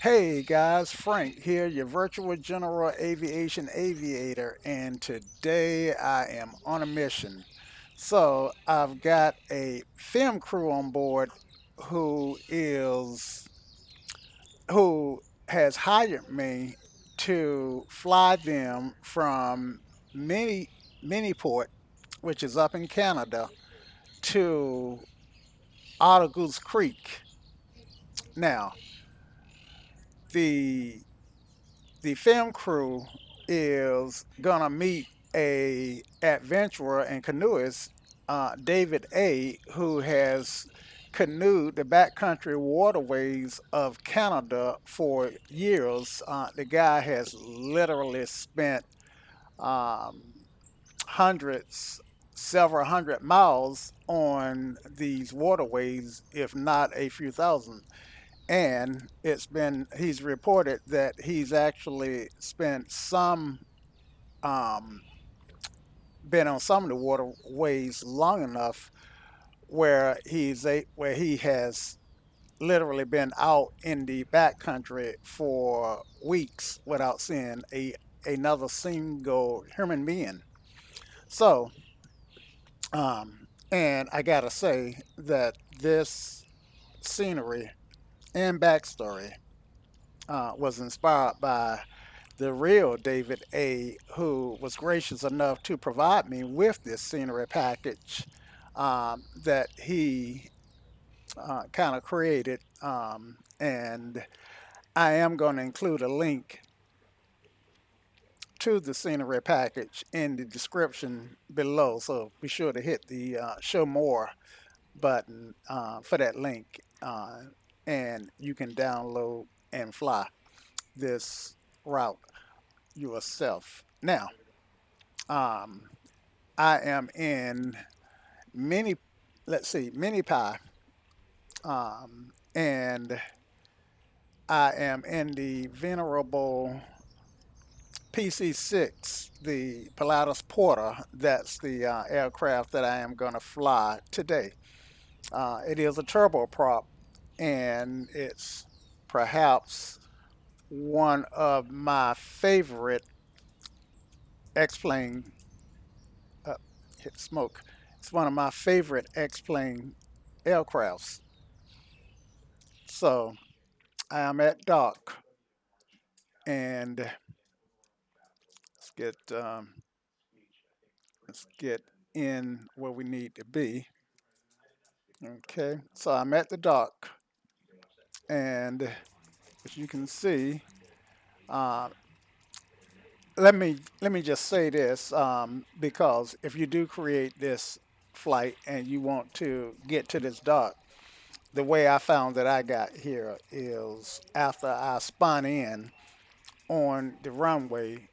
Hey guys, Frank here, your virtual general aviation aviator, and today I am on a mission. So I've got a film crew on board who is who has hired me to fly them from Mini Miniport, which is up in Canada, to Otter-Goose Creek. Now, the the film crew is gonna meet a adventurer and canoeist, David A., who has canoed the backcountry waterways of Canada for years. The guy has literally spent um, hundreds, several hundred miles on these waterways, if not a few thousand. And he's reported that he's actually spent um, been on some of the waterways long enough where he has literally been out in the backcountry for weeks without seeing another single human being. So, and I gotta say that this scenery and backstory was inspired by the real David A., who was gracious enough to provide me with this scenery package that he kind of created. And I am going to include a link to the scenery package in the description below. So be sure to hit the show more button for that link. And you can download and fly this route yourself. Now, um, I am in mini, let's see, Minipi, and I am in the venerable PC-6, the Pilatus Porter. That's the aircraft that I am going to fly today. It is a turboprop, and it's perhaps one of my favorite X-plane. Uh, Hit smoke. It's one of my favorite X-plane aircrafts. So I am at dock, and get let's get in where we need to be. Okay, so I'm at the dock, and as you can see, uh, let me just say this, because if you do create this flight and you want to get to this dock, the way I found that I got here is after I spun in on the runway,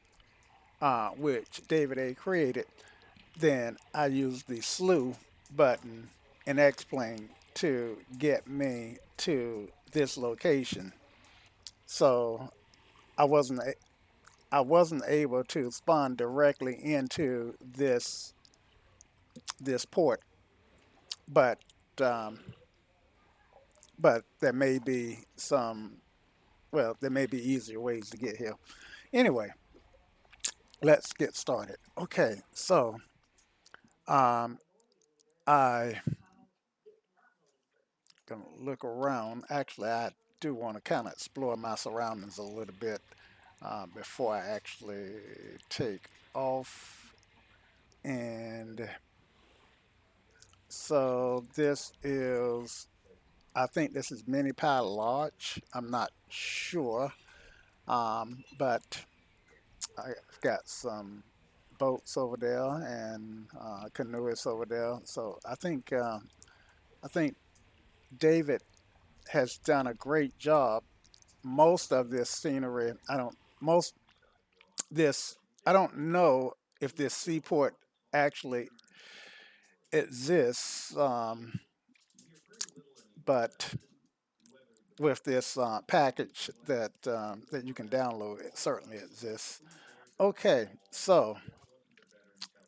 which David A. created. Then I used the slew button in X-Plane to get me to this location. So I wasn't I wasn't able to spawn directly into this port, but um, there may be there may be easier ways to get here. Anyway, let's get started. Okay, so um, I gonna look around. Actually, I do want to kind of explore my surroundings a little bit before I actually take off. And so I think this is Minipi Lodge. I'm not sure, but I've got some boats over there and canoeists over there. So I think David has done a great job. Most of this scenery, most this, I don't know if this seaport actually exists, but with this package that you can download, it certainly exists. Okay, so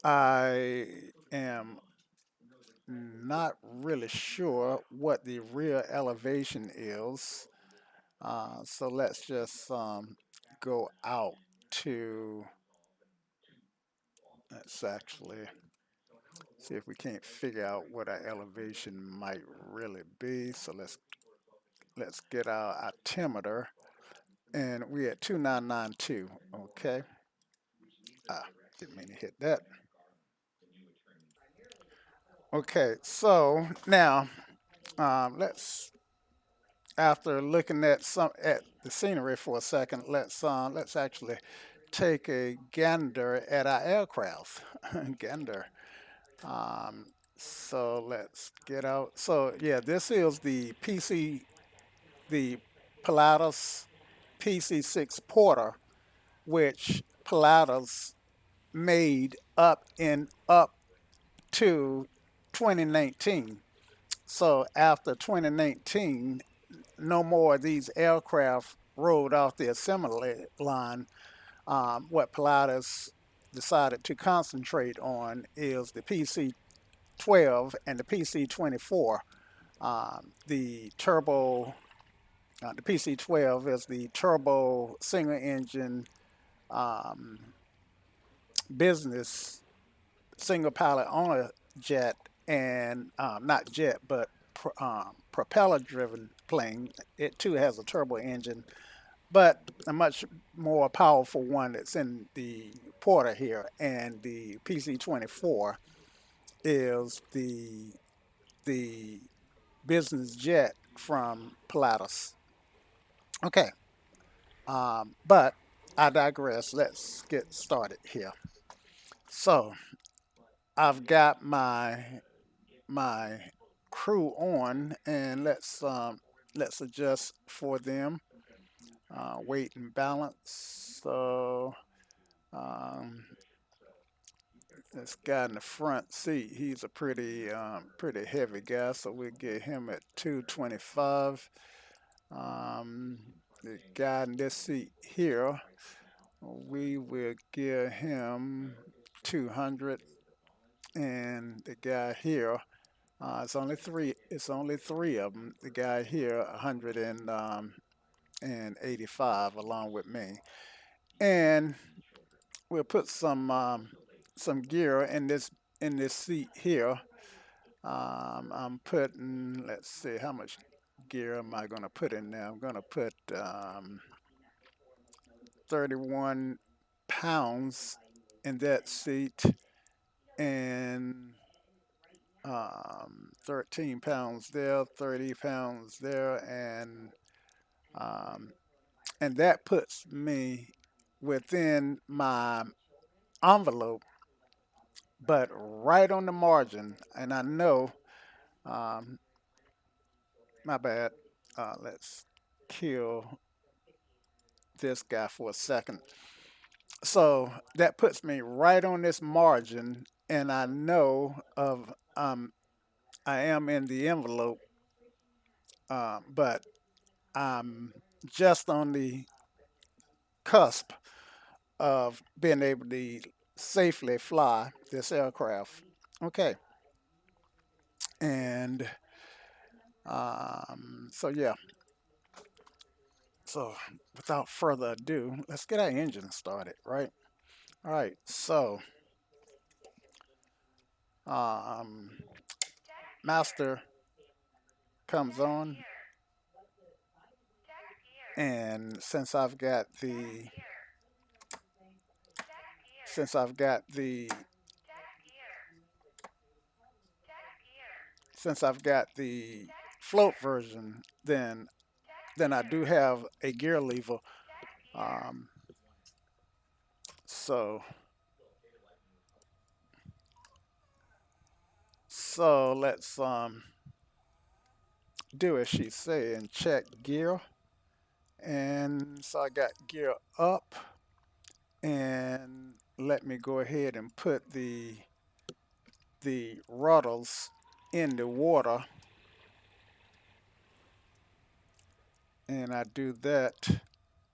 I am not really sure what the real elevation is. So let's just go out to, let's actually see if we can't figure out what our elevation might really be. So let's get our altimeter, and we at 2992. Okay. Ah, didn't mean to hit that. Okay, so now let's, after looking at some at the scenery for a second, let's actually take a gander at our aircraft. Gander. Um, so let's get out. So yeah, this is the the Pilatus PC-6 Porter, which Pilatus made up to 2019. So after 2019, no more of these aircraft rolled off the assembly line. What Pilatus decided to concentrate on is the PC-12 and the PC-24. The PC-12 is the turbo single engine um, business single pilot owner jet, and not jet, but propeller driven plane. It too has a turbo engine, but a much more powerful one that's in the Porter here. And the PC-24 is the business jet from Pilatus. Okay, but I digress. Let's get started here. So I've got my crew on, and let's adjust for them. Weight and balance. So um, this guy in the front seat, he's a pretty heavy guy, so we'll get him at 225. Um, the guy in this seat here, we will give him 200, and the guy here, it's only three. It's only three of them. The guy here, 100 and 85, along with me, and we'll put some gear in this seat here. I'm putting. Let's see, how much gear am I going to put in there? I'm going to put 31 pounds in that seat, and 13 pounds there, 30 pounds there, um, and that puts me within my envelope, but right on the margin. And I know, um, my bad. Let's kill this guy for a second. So that puts me right on this margin, and I know of I am in the envelope, but I'm just on the cusp of being able to safely fly this aircraft. Okay, and so yeah. So without further ado, let's get our engine started, right? All right. So um, master comes on, and since I've got the since I've got the float version, then I do have a gear lever. Um, so let's do as she say and check gear. And so I got gear up, and let me go ahead and put the rudders in the water, and I do that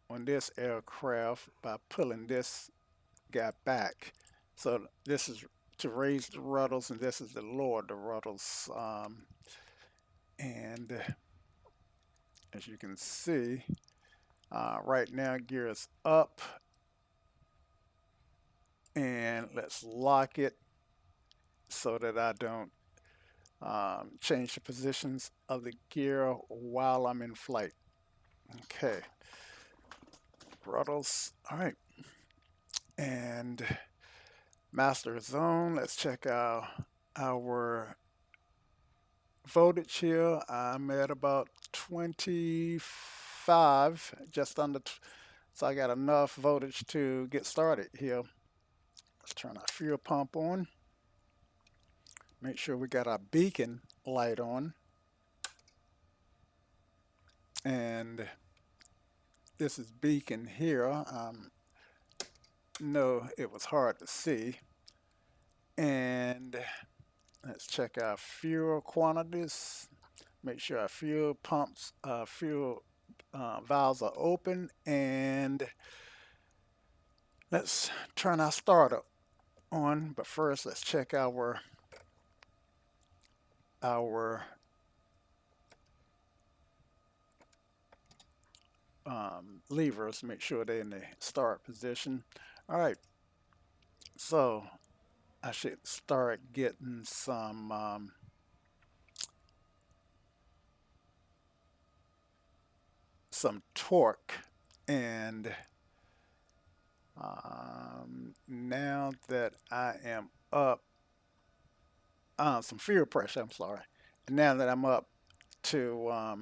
on this aircraft by pulling this guy back. So this is to raise the rudders, and this is to lower the rudders. And as you can see, Right now, gear is up, and let's lock it so that I don't change the positions of the gear while I'm in flight. Okay, throttles. All right, and master zone. Let's check out our voltage here. I'm at about 25, just under. So I got enough voltage to get started here. Let's turn our fuel pump on. Make sure we got our beacon light on. And this is beacon here. No, it was hard to see. And let's check our fuel quantities. Make sure our fuel pumps, fuel valves are open. And let's turn our starter on. But first, let's check our levers, make sure they're in the start position. All right, so I should start getting some torque, and now that I am up, some fuel pressure. I'm sorry. And now that I'm up to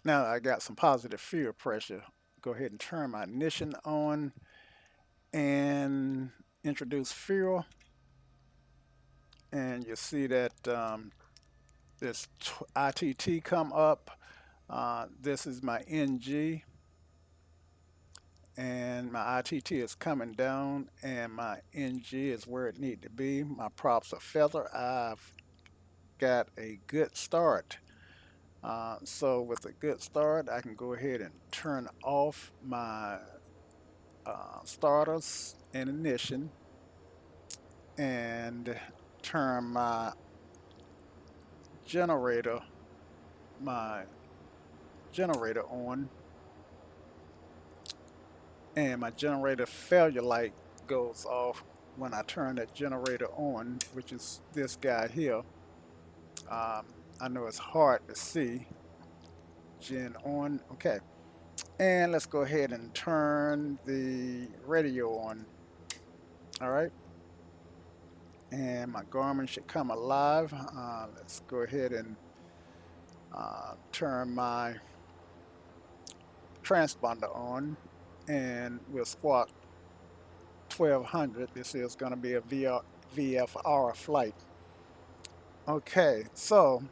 now that I got some positive fuel pressure, go ahead and turn my ignition on and introduce fuel. And you see that this ITT come up. This is my NG, and my ITT is coming down, and my NG is where it need to be. My props are feather. I've got a good start. So with a good start, I can go ahead and turn off my starters and ignition, and turn generator my generator on, and my generator failure light goes off when I turn that generator on, which is this guy here. I know it's hard to see. Gen on. Okay, and let's go ahead and turn the radio on. All right, and my Garmin should come alive. Let's go ahead and turn my transponder on, and we'll squawk 1200. This is going to be a VFR flight. Okay, so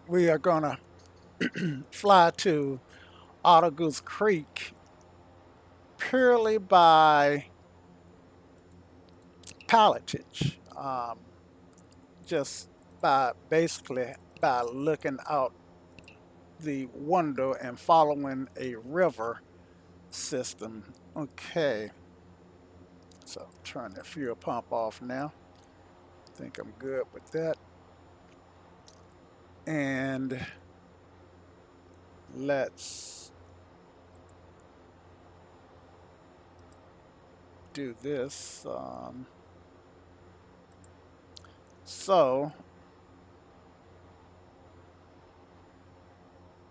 we are going to fly to Otter-Goose Creek purely by pilotage, just by basically by looking out the window and following a river system. Okay, so turn the fuel pump off now. I think I'm good with that. And let's do this. So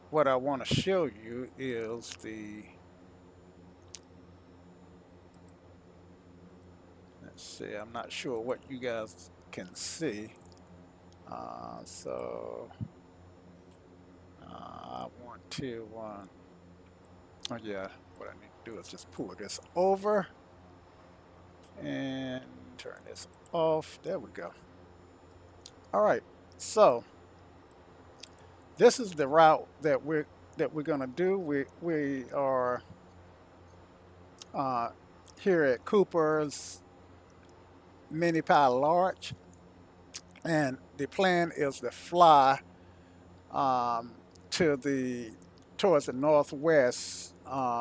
what I want to show you is let's see, I'm not sure what you guys can see. So I want to, oh yeah, what I need to do is just pull this over and turn this off. There we go. All right, so this is the route that we're gonna do. We are uh, here at Cooper's Minipi Lodge, and the plan is to fly um, to the towards the northwest,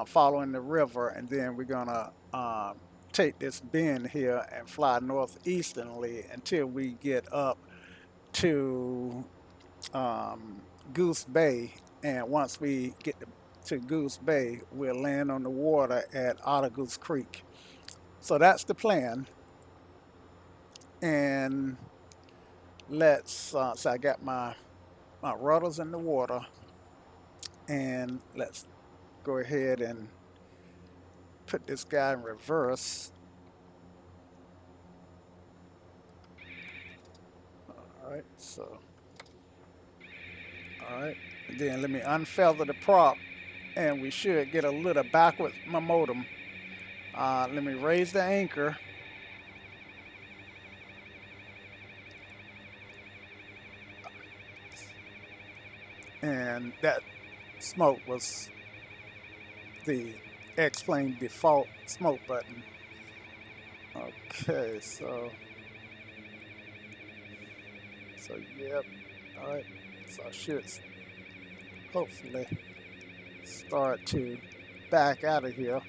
following the river, and then we're gonna take this bend here and fly northeasterly until we get up to Goose Bay. And once we get to Goose Bay, we'll land on the water at Otter-Goose Creek. So that's the plan. And so I got my rudders in the water, and let's go ahead and put this guy in reverse. All right, so, all right. Then let me unfeather the prop, and we should get a little backwards momentum. Let me raise the anchor. And that smoke was the X-Plane default smoke button. Okay, so yep. All right, so I should hopefully start to back out of here.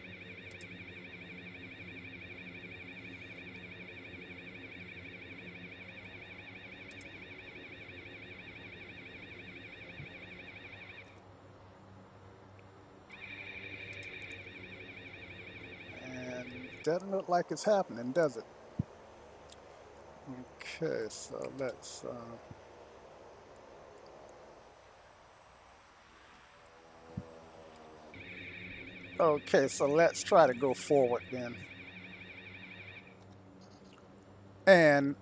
And doesn't look like it's happening, does it? Okay, so let's okay, so let's try to go forward then. And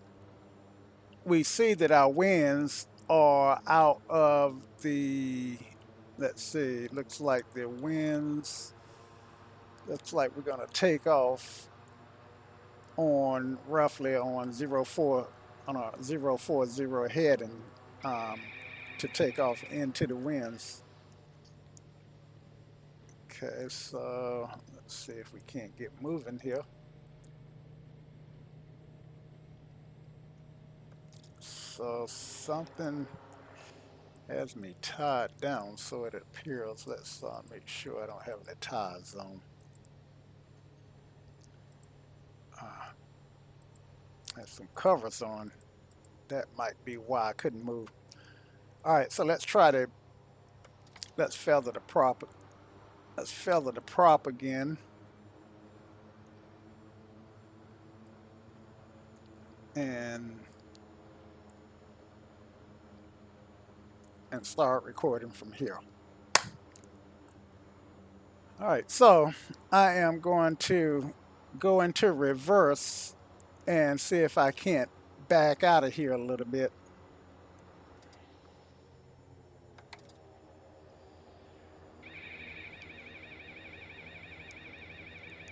we see that our winds are out of the, let's see, looks like the winds, looks like we're going to take off on roughly on 04, on a 040 heading, um, to take off into the winds. Okay, so let's see if we can't get moving here. So something has me tied down, so it appears. Let's make sure I don't have the ties on. Has some covers on. That might be why I couldn't move. All right, so let's feather the prop. Let's feather the prop again. And start recording from here. All right, so I am going to go into reverse and see if I can't back out of here a little bit.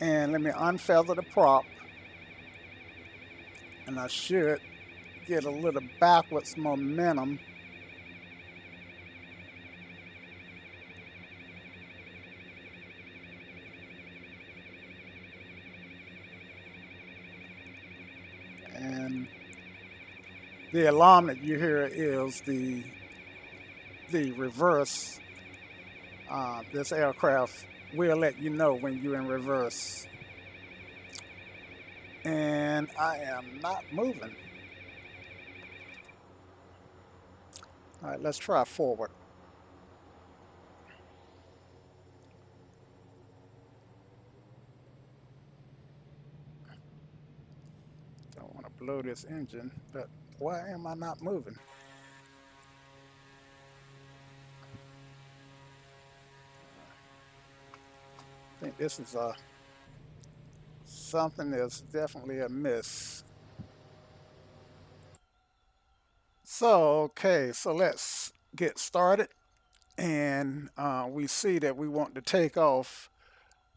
And let me unfeather the prop. And I should get a little backwards momentum. And the alarm that you hear is the reverse. This aircraft will let you know when you're in reverse. And I am not moving. All right, let's try forward. Don't want to blow this engine, but why am I not moving? I think this is something that's definitely amiss. So, okay, so let's get started. And we see that we want to take off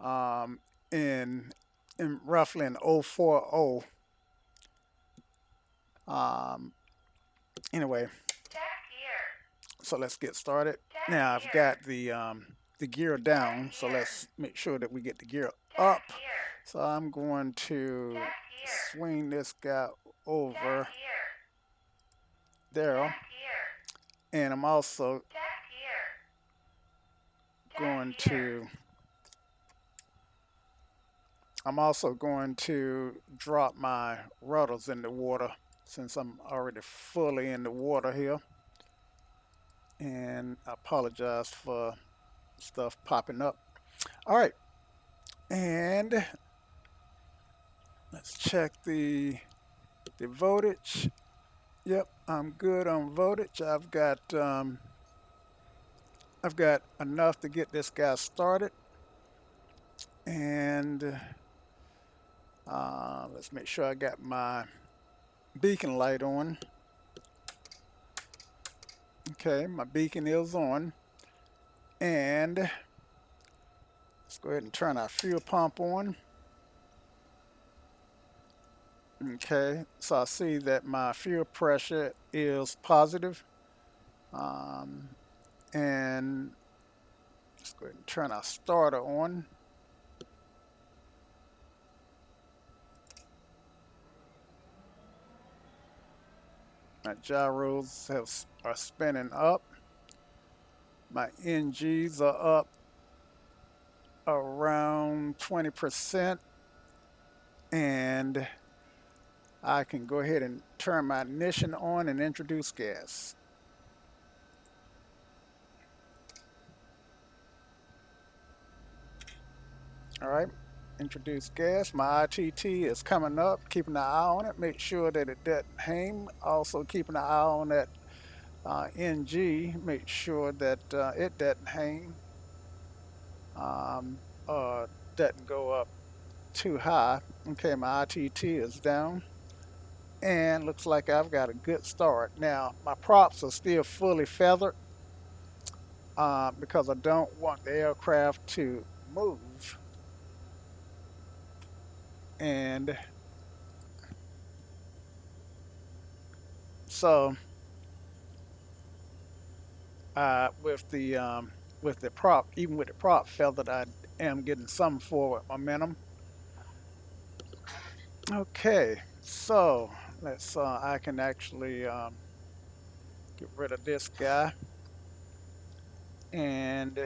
um, in roughly in 040. Anyway, so let's get started. Now I've got the gear down, so let's make sure that we get the gear up. So I'm going to swing this guy over there, and I'm also going to drop my rudders in the water since I'm already fully in the water here. And I apologize for stuff popping up. All right, and let's check the voltage. Yep, I'm good on voltage. I've got enough to get this guy started, and let's make sure I got my beacon light on. Okay, my beacon is on, and let's go ahead and turn our fuel pump on. Okay, so I see that my fuel pressure is positive. Um, and let's go ahead and turn our starter on. My gyros are spinning up. My NGs are up around 20%. And I can go ahead and turn my ignition on and introduce gas. All right, introduce gas. My ITT is coming up, keeping an eye on it. Make sure that it doesn't hang. Also keeping an eye on that NG. Make sure that it doesn't hang or doesn't go up too high. Okay, my ITT is down. And looks like I've got a good start. Now, my props are still fully feathered because I don't want the aircraft to move. And so with the prop, even with the prop feathered, I am getting some forward momentum. Okay, so let's I can actually get rid of this guy. And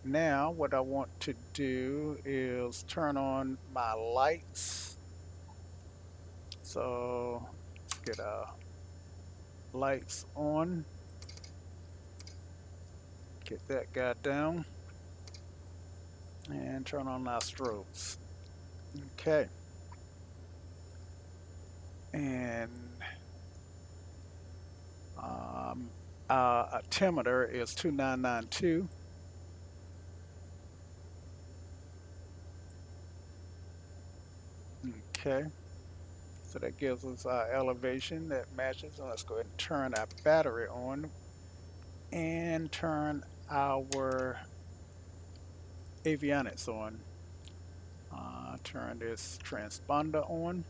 now what I want to do is turn on my lights. So let's get our lights on. Get that guy down. And turn on our strobes. Okay. And our altimeter is 2992. Okay. So that gives us our elevation that matches. And let's go ahead and turn our battery on and turn our avionics on. Turn this transponder on.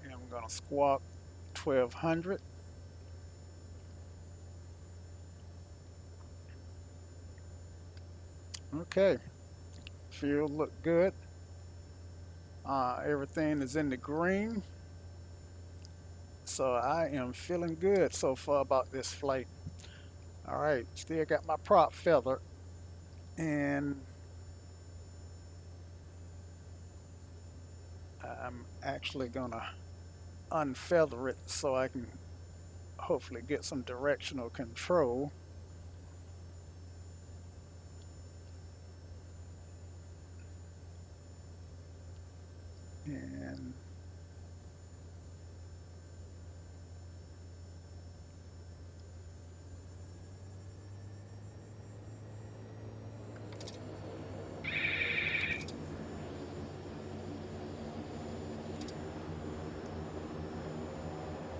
And we're going to squawk 1200. Okay. Fuel look good. Everything is in the green. So I am feeling good so far about this flight. All right, still got my prop feather, and I'm actually gonna unfeather it so I can hopefully get some directional control. And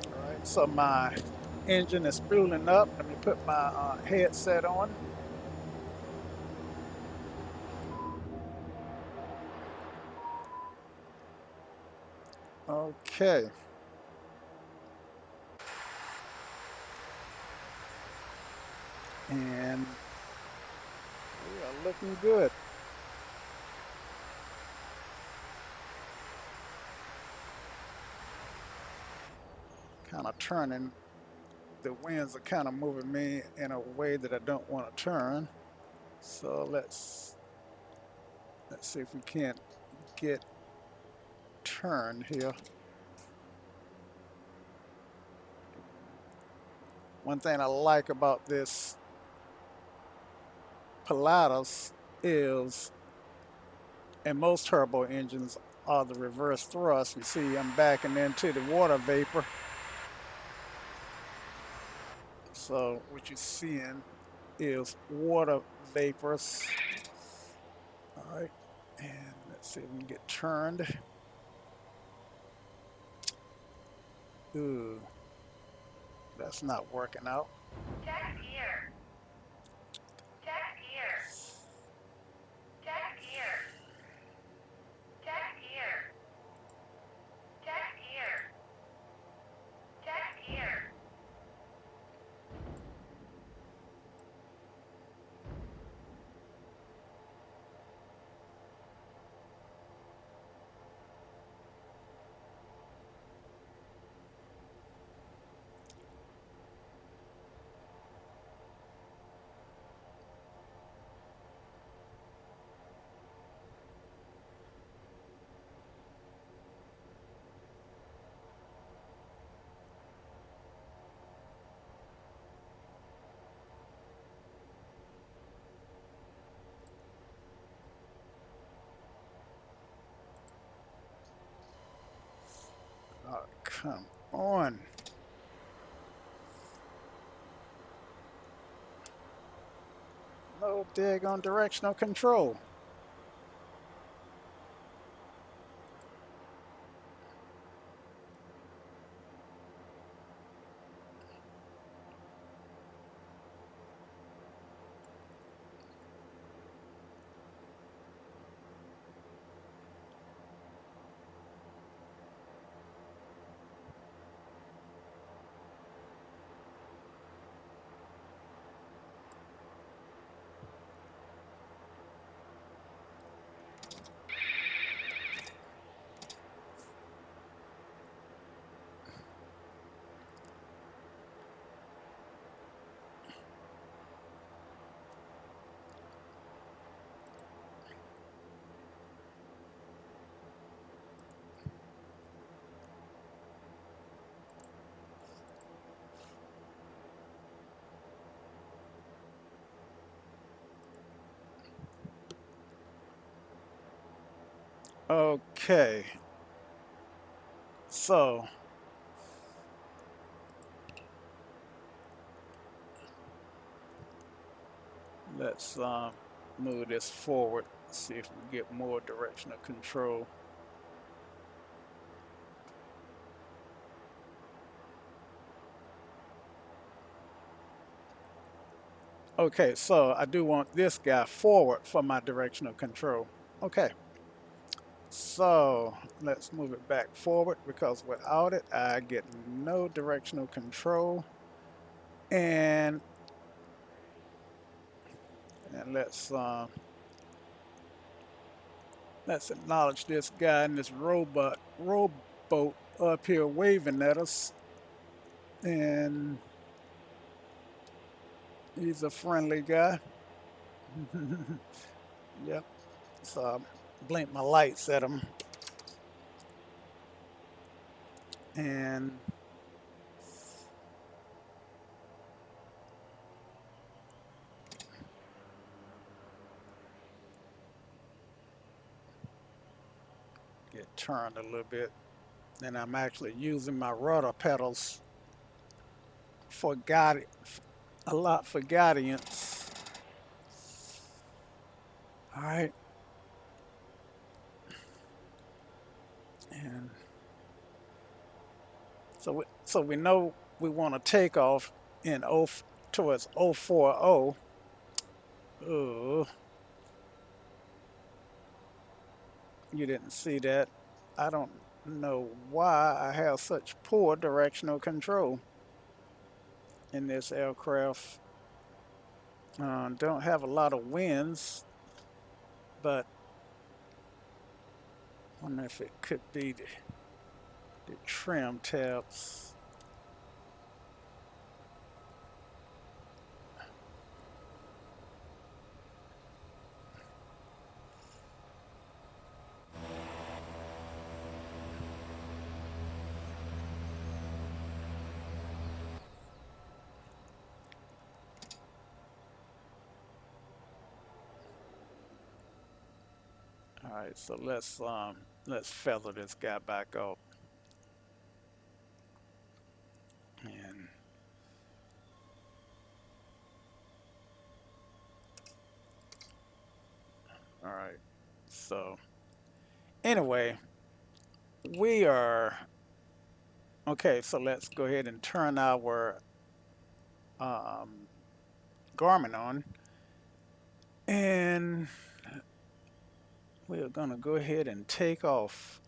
all right, so my engine is spooling up. Let me put my headset on. Okay. And we are looking good. Kind of turning. The winds are kind of moving me in a way that I don't want to turn. So let's see if we can't get turned here. One thing I like about this Pilatus is, and most turbo engines are the reverse thrust. You see, I'm backing into the water vapor. So what you're seeing is water vapors. All right, and let's see if we can get turned. Ooh, that's not working out. Check gear. Check gear. Check gear. Check gear. Check gear. Check gear. Oh, come on. No daggone directional control. Okay, so let's move this forward, see if we get more directional control. Okay, so I do want this guy forward for my directional control. Okay, so let's move it back forward because without it, I get no directional control. And let's acknowledge this guy and this rowboat up here waving at us. And he's a friendly guy. Yep. So I blink my lights at him and get turned a little bit. And I'm actually using my rudder pedals for guide, a lot for guidance. All right. And so we know we want to take off in towards 040. Oh, you didn't see that. I don't know why I have such poor directional control in this aircraft. Don't have a lot of winds, but I wonder if it could be the trim tabs. right, so let's feather this guy back up. And all right. So anyway, we are okay, so let's go ahead and turn our um, garment on. And we're gonna go ahead and take off.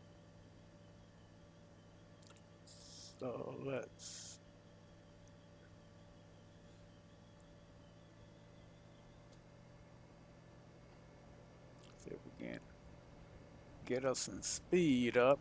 So let's see if we can get us some speed up.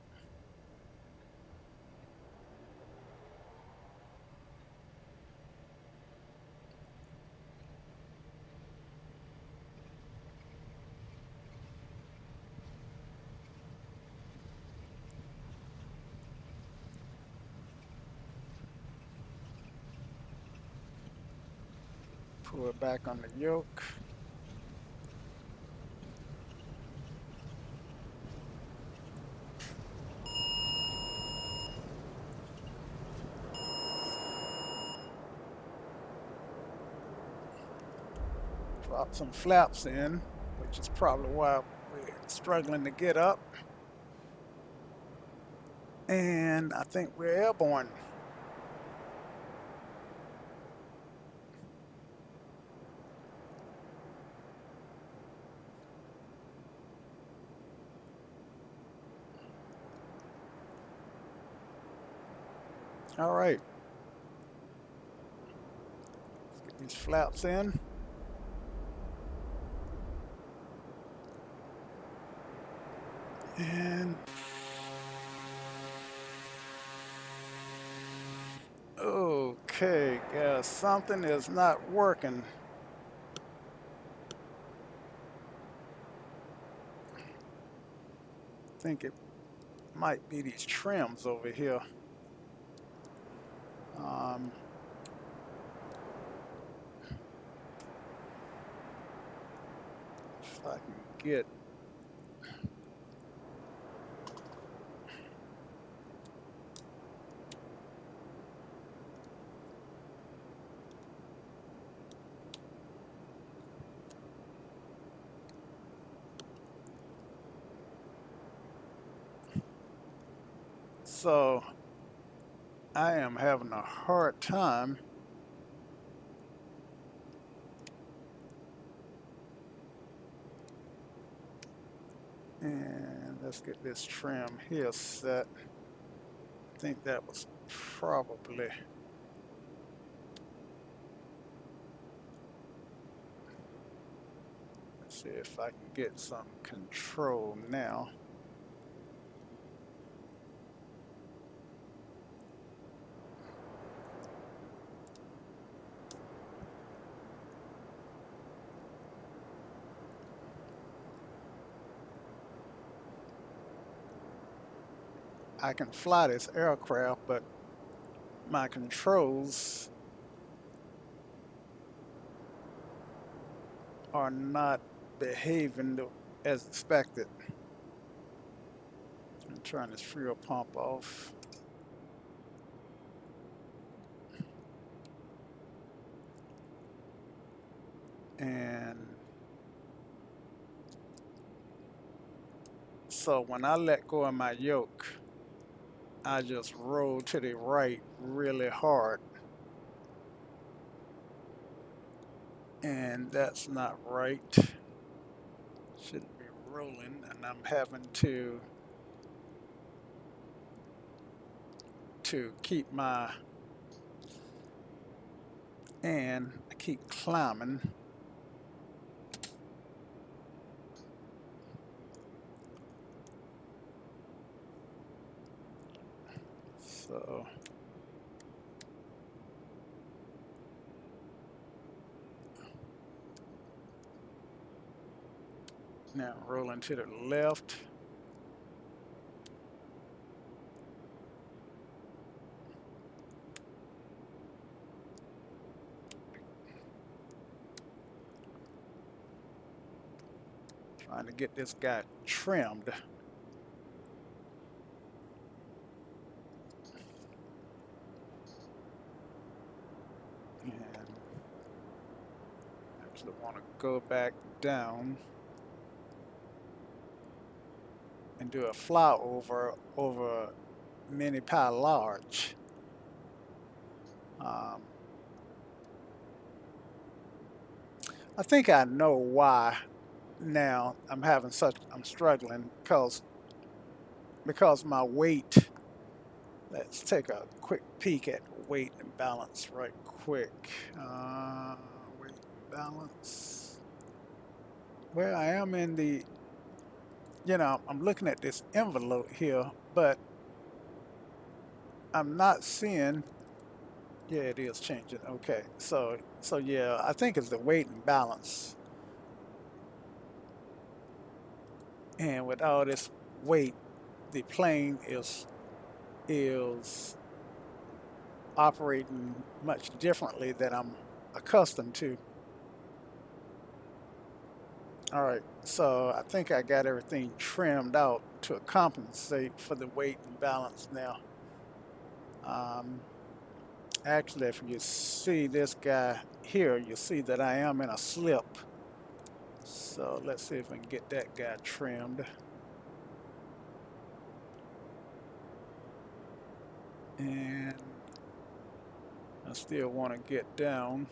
Pull it back on the yoke. Drop some flaps in, which is probably why we're struggling to get up. And I think we're airborne. All right, let's get these flaps in. And okay, guys, something is not working. I think it might be these trims over here. Um, if I can get so I am having a hard time. And let's get this trim here set. I think that was probably, let's see if I can get some control now. I can fly this aircraft, but my controls are not behaving as expected. I'm turn this fuel pump off. And so when I let go of my yoke, I just roll to the right really hard. And that's not right. Shouldn't be rolling, and I'm having to keep my, and I keep climbing. So now rolling to the left. Trying to get this guy trimmed. And actually want to go back down and do a flyover over Minipi Lodge. Um, I think I know why now I'm struggling because my weight. Let's take a quick peek at weight and balance right quick. Weight and balance. Well, I am in I'm looking at this envelope here, but I'm not seeing. Yeah, it is changing. Okay, so yeah, I think it's the weight and balance, and with all this weight, the plane is operating much differently than I'm accustomed to. All right, so I think I got everything trimmed out to compensate for the weight and balance now. Um, Actually, if you see this guy here, you see that I am in a slip. So let's see if I can get that guy trimmed. And I still want to get down.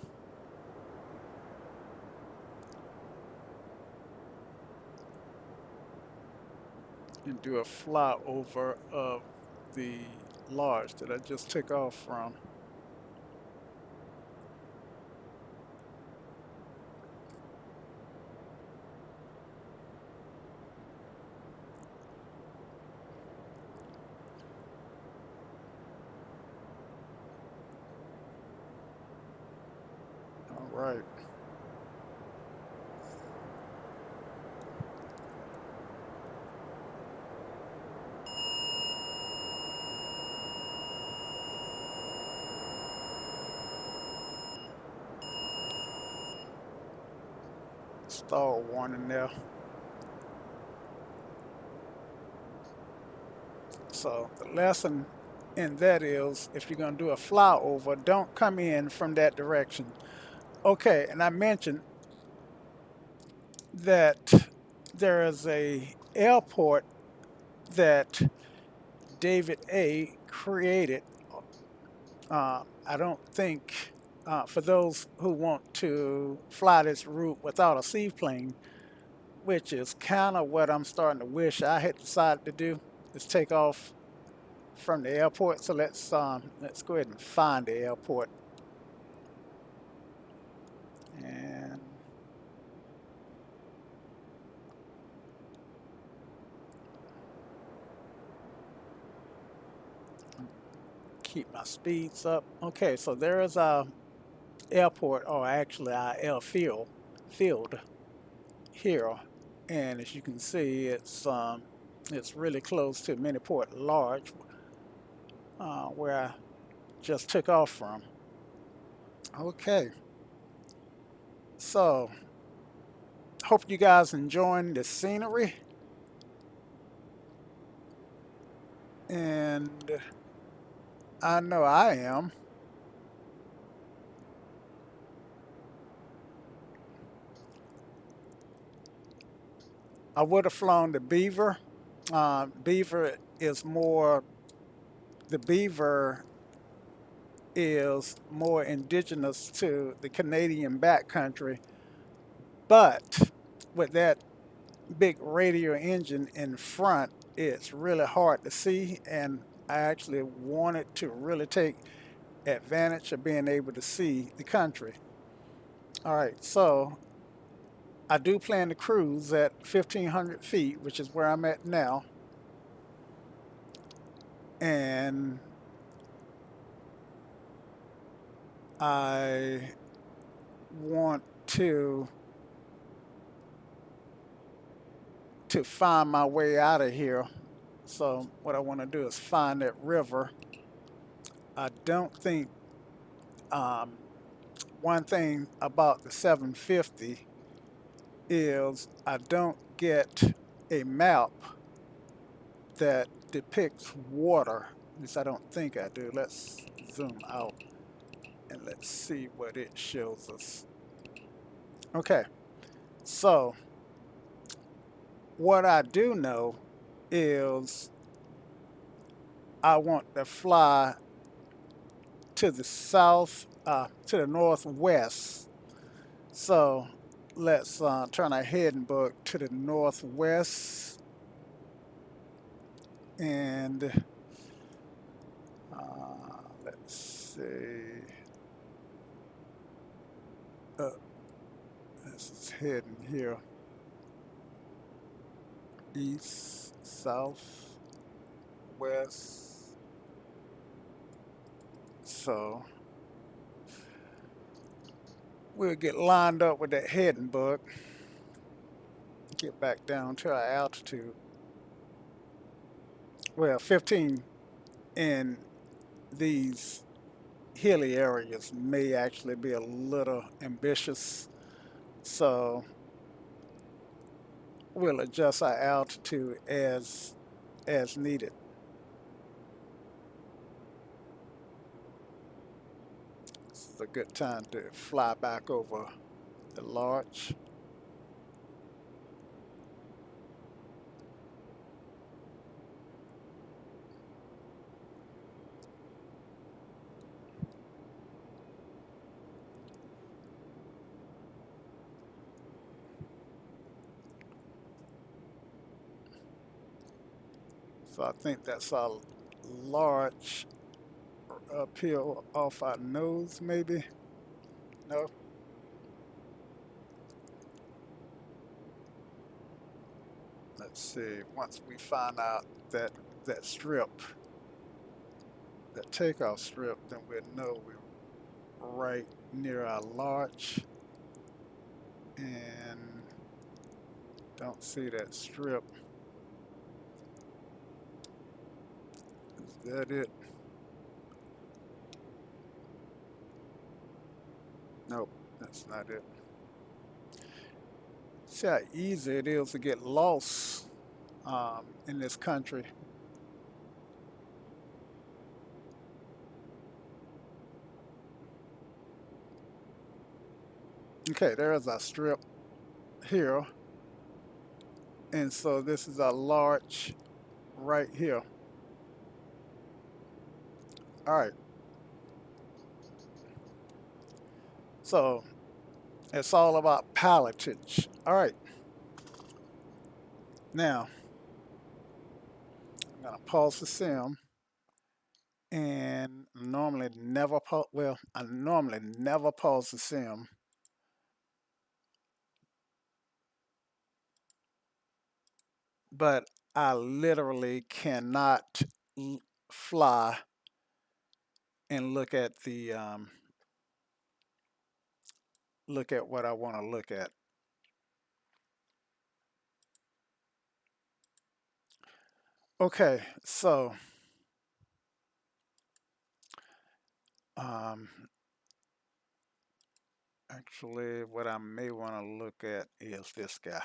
And do a flyover of the lodge that I just took off from. All right. Stall warning there. So the lesson in that is if you're going to do a flyover, don't come in from that direction. Okay, and I mentioned that there is a airport that David A. created. I don't think for those who want to fly this route without a seaplane, which is kind of what I'm starting to wish I had decided to do, is take off from the airport. So let's go ahead and find the airport and keep my speeds up. Okay, so there is our airport, or actually our field here, and as you can see, it's really close to Minipi Lodge, where I just took off from. Okay, so hope you guys enjoying the scenery, and I know I am. I would have flown the Beaver. Beaver is more. The Beaver is more indigenous to the Canadian backcountry, but with that big radial engine in front, it's really hard to see, and I actually wanted to really take advantage of being able to see the country. All right, so I do plan to cruise at 1,500 feet, which is where I'm at now, and I want to find my way out of here. So what I want to do is find that river. I don't think um, one thing about the 750 is I don't get a map that depicts water. At least I don't think I do. Let's zoom out and let's see what it shows us. Okay, so what I do know is I want to fly to the south, to the northwest. So let's turn our heading book to the northwest and let's see. Uh, this is heading here east, south, west. So we'll get lined up with that heading book, get back down to our altitude. Well, 15 in these hilly areas may actually be a little ambitious. So we'll adjust our altitude as needed. It's a good time to fly back over the lodge. So I think that's our large up here off our nose, maybe. No, let's see. Once we find out that that strip, that takeoff strip, then we'll know we're right near our large. And don't see that strip. Is that it? Nope, that's not it. See how easy it is to get lost in this country. Okay, there's our strip here. And so this is our large right here. All right. So it's all about pilotage. All right. Now I'm gonna pause the sim and normally never well, I normally never pause the sim, but I literally cannot fly and look at what I want to look at. Okay, so um, actually, what I may want to look at is this guy.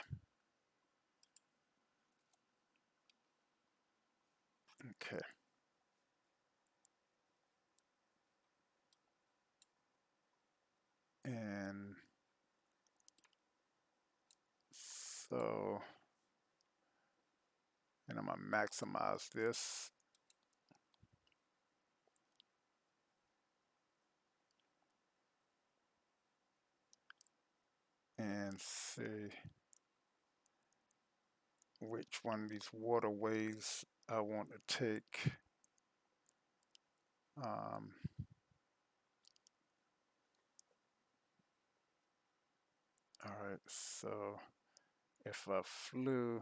Okay, and so, and I'm gonna maximize this and see which one of these waterways I want to take. Um, all right, so if I flew,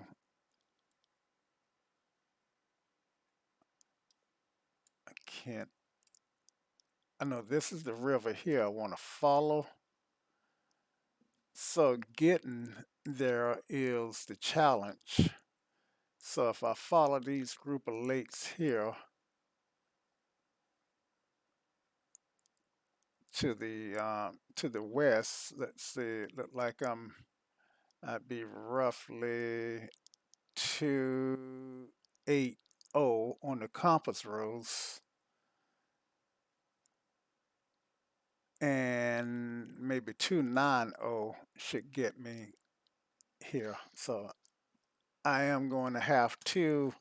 I can't. I know this is the river here I want to follow. So getting there is the challenge. So if I follow these group of lakes here to the west, let's see, look like I'd be roughly 280 on the compass rose and maybe 290 should get me here. So I am going to have to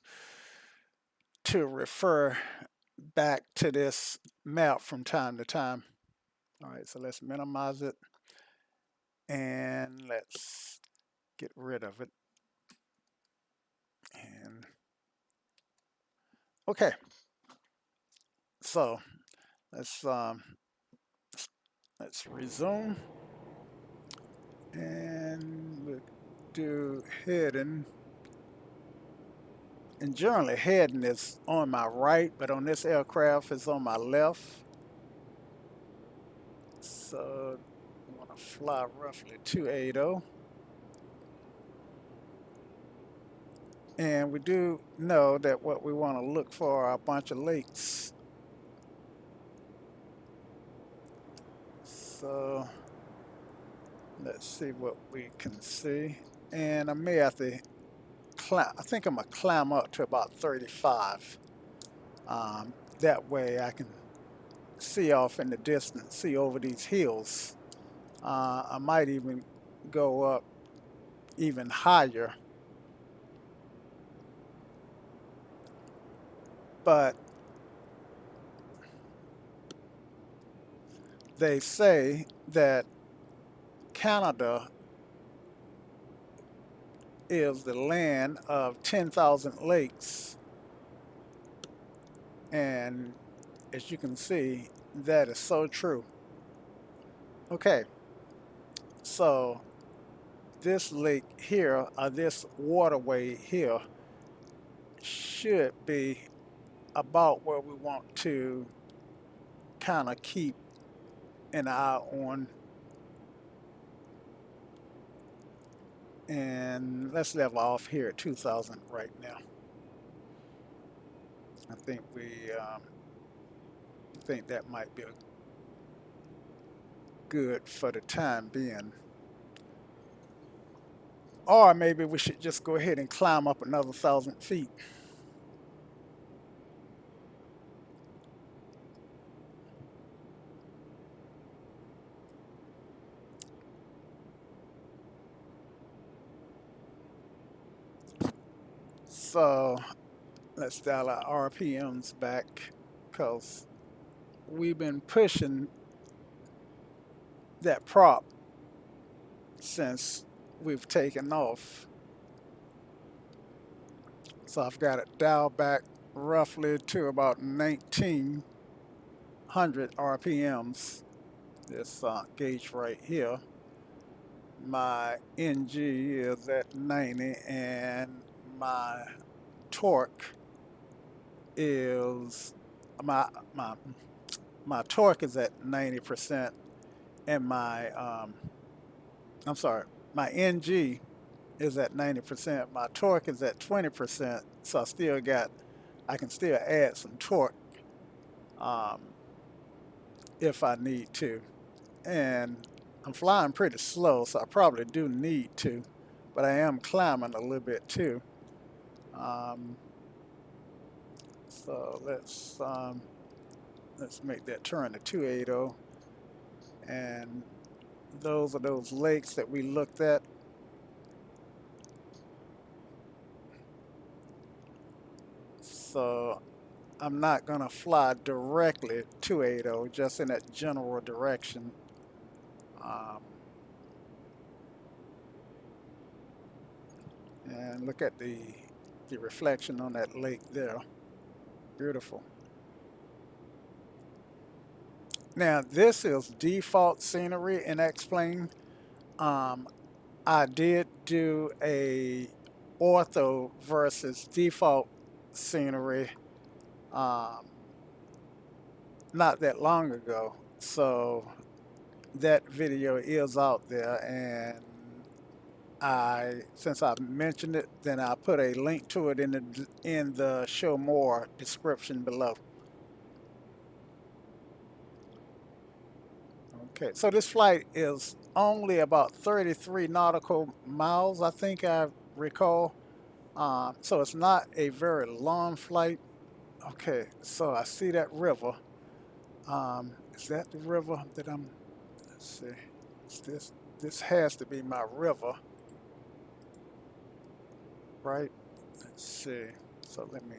refer back to this map from time to time. All right, so let's minimize it and let's get rid of it. And okay, so let's um, let's resume and we'll do heading. And generally heading is on my right, but on this aircraft it's on my left. So I want to fly roughly 280. And we do know that what we want to look for are a bunch of lakes. So let's see what we can see. And I may have to climb, I think I'm gonna climb up to about 35. That way I can see off in the distance, see over these hills. I might even go up even higher. But they say that Canada is the land of 10,000 lakes. And as you can see, that is so true. Okay, so this lake here, or this waterway here, should be about where we want to kind of keep an eye on. And let's level off here at 2,000 right now. I think think that might be good for the time being. Or maybe we should just go ahead and climb up another 1,000 feet. So let's dial our RPMs back because we've been pushing that prop since we've taken off. So I've got it dialed back roughly to about 1900 RPMs. This gauge right here. My NG is at 90 and my torque is my my my torque is at 90% and I'm sorry, my NG is at 90%. My torque is at 20%. So I can still add some torque um, if I need to. And I'm flying pretty slow, so I probably do need to, but I am climbing a little bit too. Um, so let's make that turn to 280, and those are those lakes that we looked at. So I'm not gonna fly directly to 80, just in that general direction. Um, and look at the reflection on that lake there. Beautiful. Now this is default scenery in X-Plane. Um, I did do a ortho versus default scenery um, not that long ago. So that video is out there, and since I mentioned it, then I put a link to it in the show more description below. Okay, so this flight is only about 33 nautical miles, I think I recall. So it's not a very long flight. Okay, so I see that river. Is that the river that I'm? Let's see. Is this this has to be my river, right? Let's see. So let me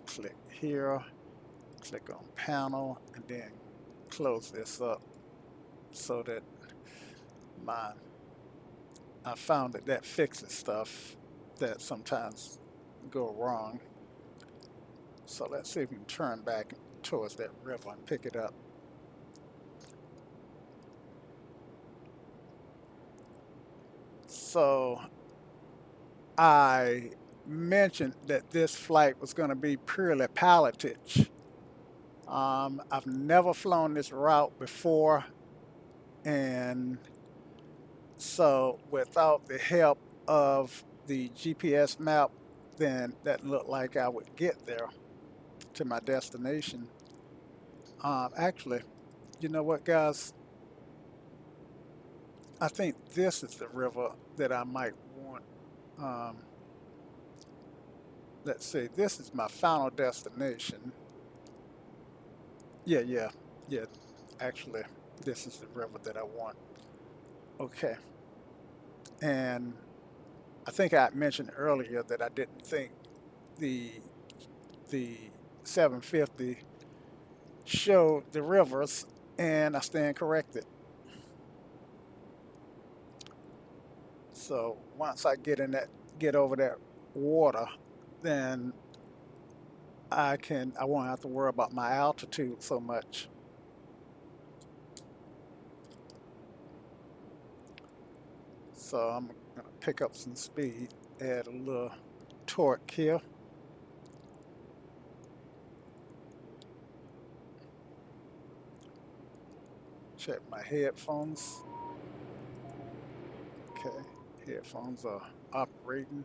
click here, click on panel, and then close this up so that my I found that that fixes stuff that sometimes go wrong. So let's see if we can turn back towards that river and pick it up. So I mentioned that this flight was going to be purely pilotage. I've never flown this route before, and so without the help of the GPS map, then that looked like I would get there to my destination. Actually, you know what, guys? I think this is the river that I might want. Um, let's see, this is my final destination. Yeah, yeah, yeah. Actually, this is the river that I want. Okay. And I think I mentioned earlier that I didn't think the the 750 showed the rivers, and I stand corrected. So once I get over that water, then I won't have to worry about my altitude so much. So I'm gonna pick up some speed, add a little torque here. Check my headphones. Okay, headphones are operating.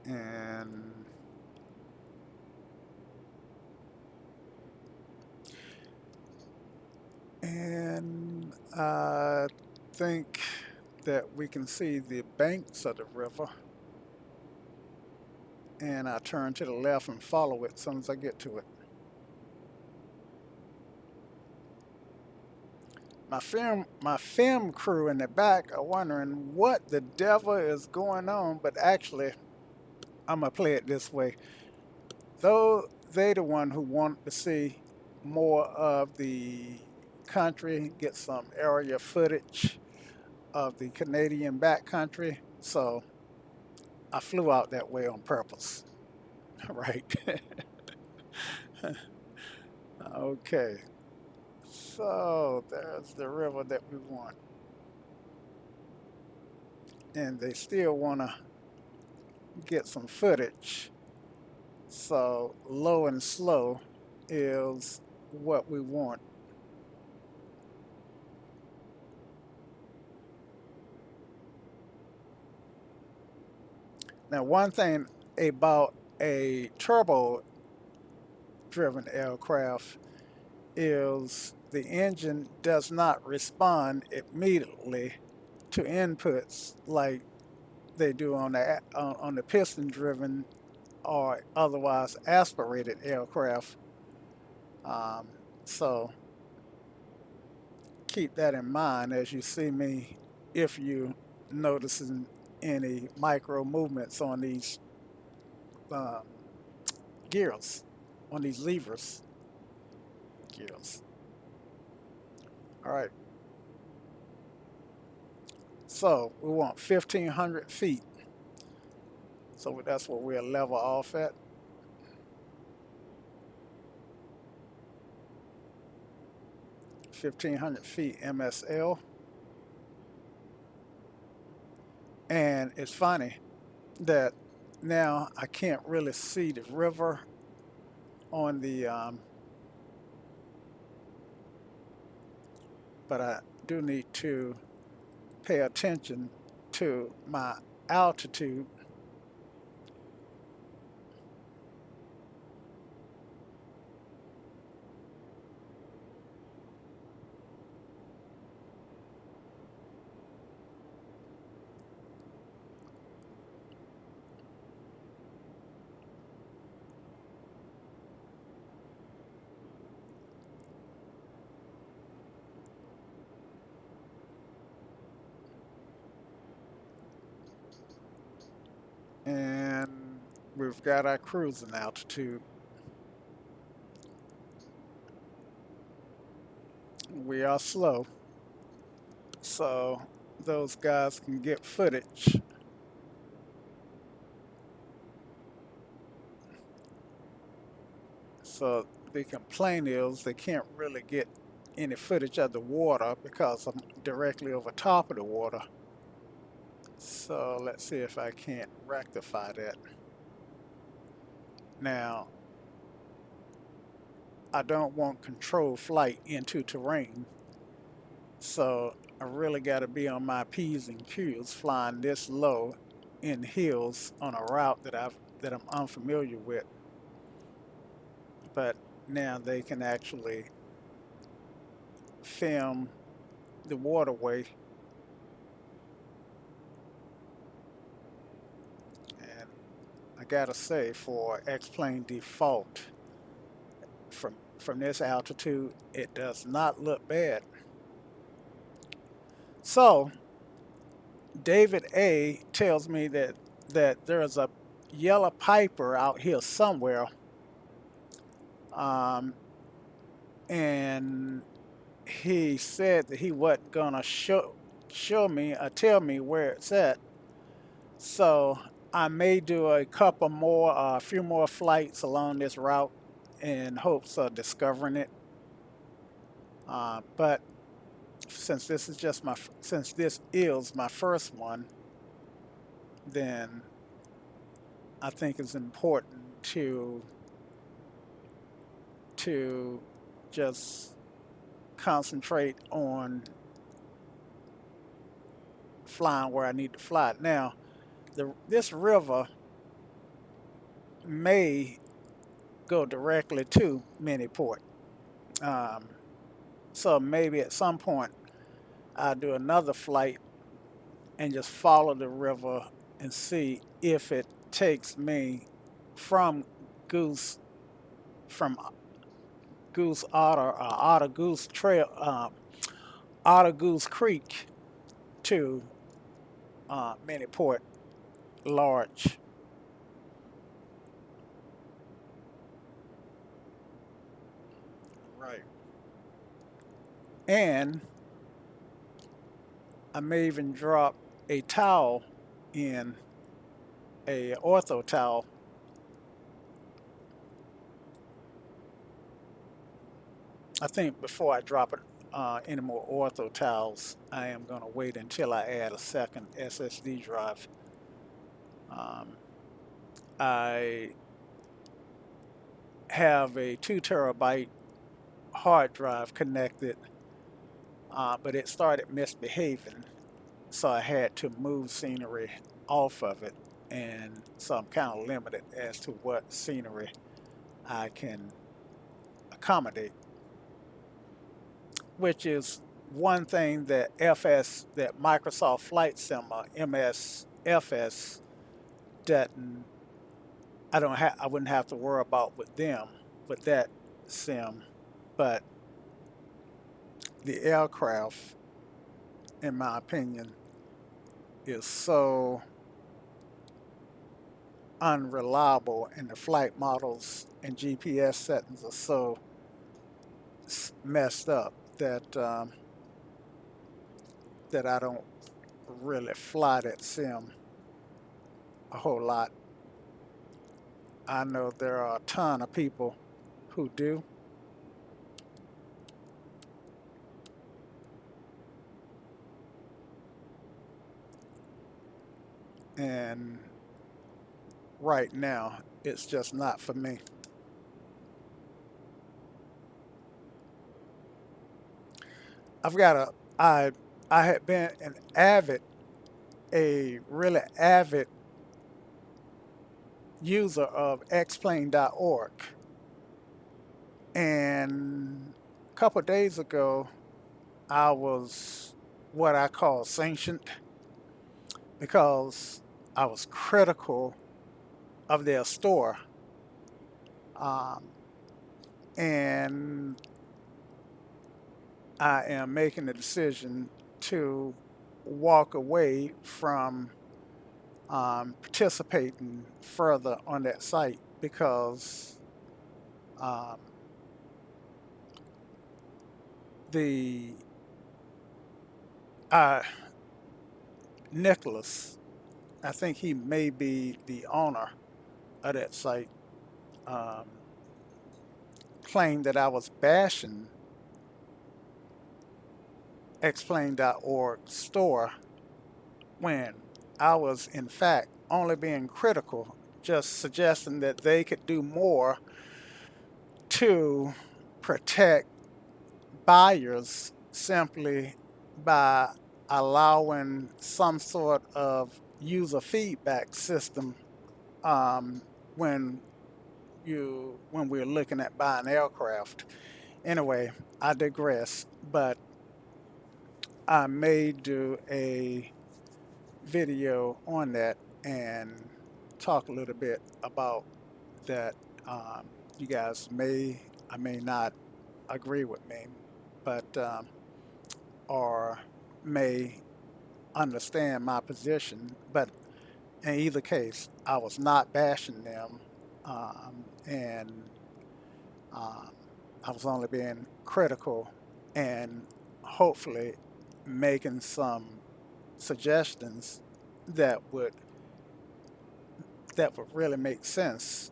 And I think that we can see the banks of the river. And I turn to the left and follow it as soon as I get to it. My film crew in the back are wondering what the devil is going on, but actually I'm gonna play it this way. Though they the one who want to see more of the country, get some area footage of the Canadian backcountry. So I flew out that way on purpose. Right. Okay. So there's the river that we want. And they still want to get some footage. So low and slow is what we want. Now, one thing about a turbo driven aircraft is the engine does not respond immediately to inputs like they do on the piston driven or otherwise aspirated aircraft. Um, so keep that in mind as you see me if you noticing any micro movements on these um, gears, on these levers gears. All right, so we want 1,500 feet. So that's what we'll level off at. 1,500 feet MSL. And it's funny that now I can't really see the river on the, but I do need to pay attention to my altitude. We've got our cruising altitude. We are slow, so those guys can get footage. So the complaint is they can't really get any footage of the water because I'm directly over top of the water. So let's see if I can't rectify that. Now, I don't want controlled flight into terrain, so I really got to be on my P's and Q's flying this low in hills on a route that I'm unfamiliar with. But now they can actually film the waterway, and I gotta say, for X-plane default, from this altitude, it does not look bad. So David A tells me that there's a yellow piper out here somewhere, um, and he said that he wasn't gonna show me or tell me where it's at. So I may do a few more flights along this route in hopes of discovering it. But since this is my first one, then I think it's important to just concentrate on flying where I need to fly. Now, this river may go directly to Miniport. Um, so maybe at some point I'll do another flight and just follow the river and see if it takes me from Goose from Goose Otter Otter-Goose Trail Otter-Goose Creek to Miniport Lodge. Right. And I may even drop a towel in a ortho towel. I think before I drop it any more ortho towels, I am going to wait until I add a second SSD drive. Um, I have a 2 terabyte hard drive connected, but it started misbehaving, so I had to move scenery off of it, and so I'm kind of limited as to what scenery I can accommodate, which is one thing that Microsoft Flight Sim MSFS doesn't. I wouldn't have to worry about with them with that sim, but the aircraft, in my opinion, is so unreliable, and the flight models and GPS settings are so messed up that I don't really fly that sim a whole lot. I know there are a ton of people who do, and right now it's just not for me. I've got a I had been a really avid user of xplane.org, and a couple of days ago I was what I call sanctioned because I was critical of their store, um, and I am making the decision to walk away from participating further on that site because um, the uh, Nicholas, I think he may be the owner of that site, um, claimed that I was bashing Explain.org store when I was, in fact, only being critical, just suggesting that they could do more to protect buyers simply by allowing some sort of user feedback system um, when when we're looking at buying aircraft. Anyway, I digress, but I may do a video on that and talk a little bit about that. You guys may, I may not agree with me, but or may understand my position. But in either case, I was not bashing them, and um, I was only being critical and hopefully making some suggestions that would that would really make sense.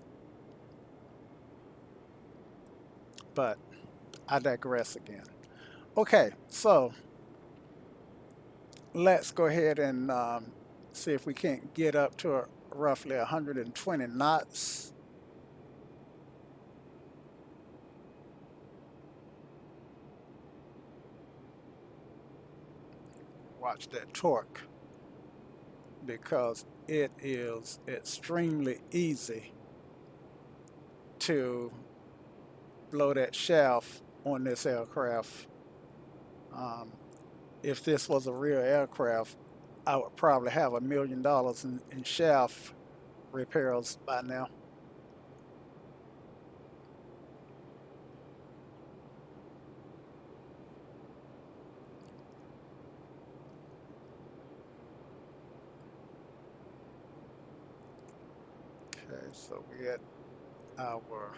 But I digress again. Okay, so let's go ahead and see if we can't get up to roughly 120 knots. Watch that torque because it is extremely easy to blow that shaft on this aircraft. Um, if this was a real aircraft, I would probably have $1 million in shaft repairs by now. Okay, so we at our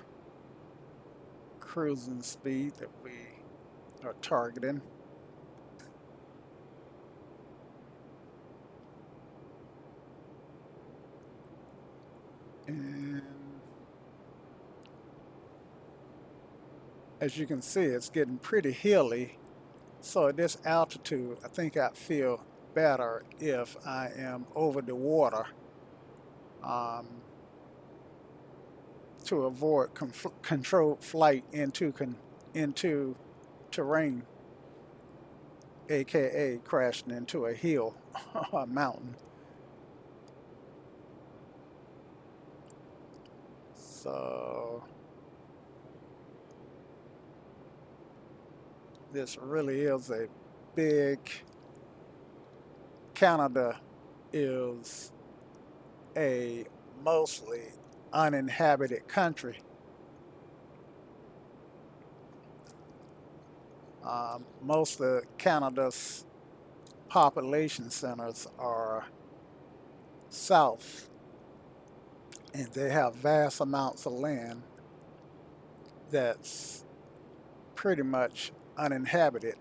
cruising speed that we are targeting. And as you can see, it's getting pretty hilly. So at this altitude, I think I'd feel better if I am over the water um, to avoid controlled flight into terrain, aka crashing into a hill or a mountain. So this really is a big Canada is a mostly uninhabited country. Most of Canada's population centers are south, and they have vast amounts of land that's pretty much uninhabited.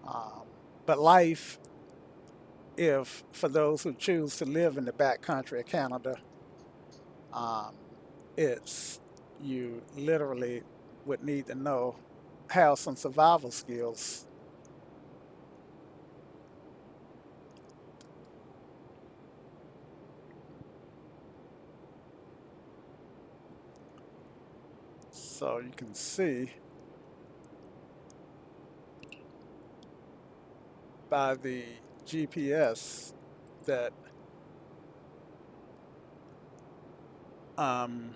Um, but life, if for those who choose to live in the backcountry of Canada, um, it's you literally would need to know have some survival skills. So you can see by the GPS that um,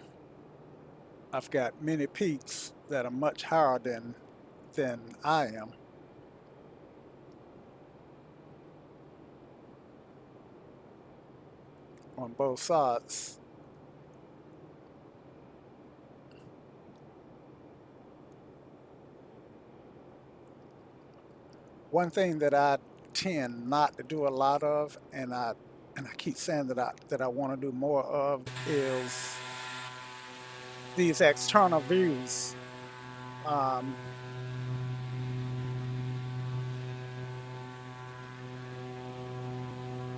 I've got many peaks that are much higher than I am on both sides. One thing that I tend not to do a lot of, and I and I keep saying that I want to do more of, is these external views. Um,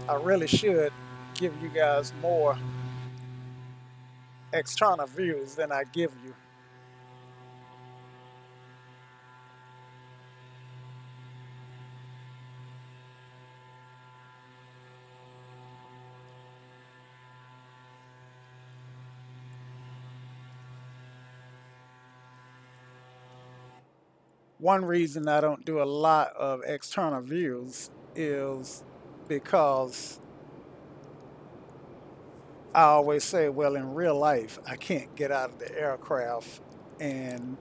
I really should give you guys more external views than I give you. One reason I don't do a lot of external views is because I always say, well, in real life, I can't get out of the aircraft and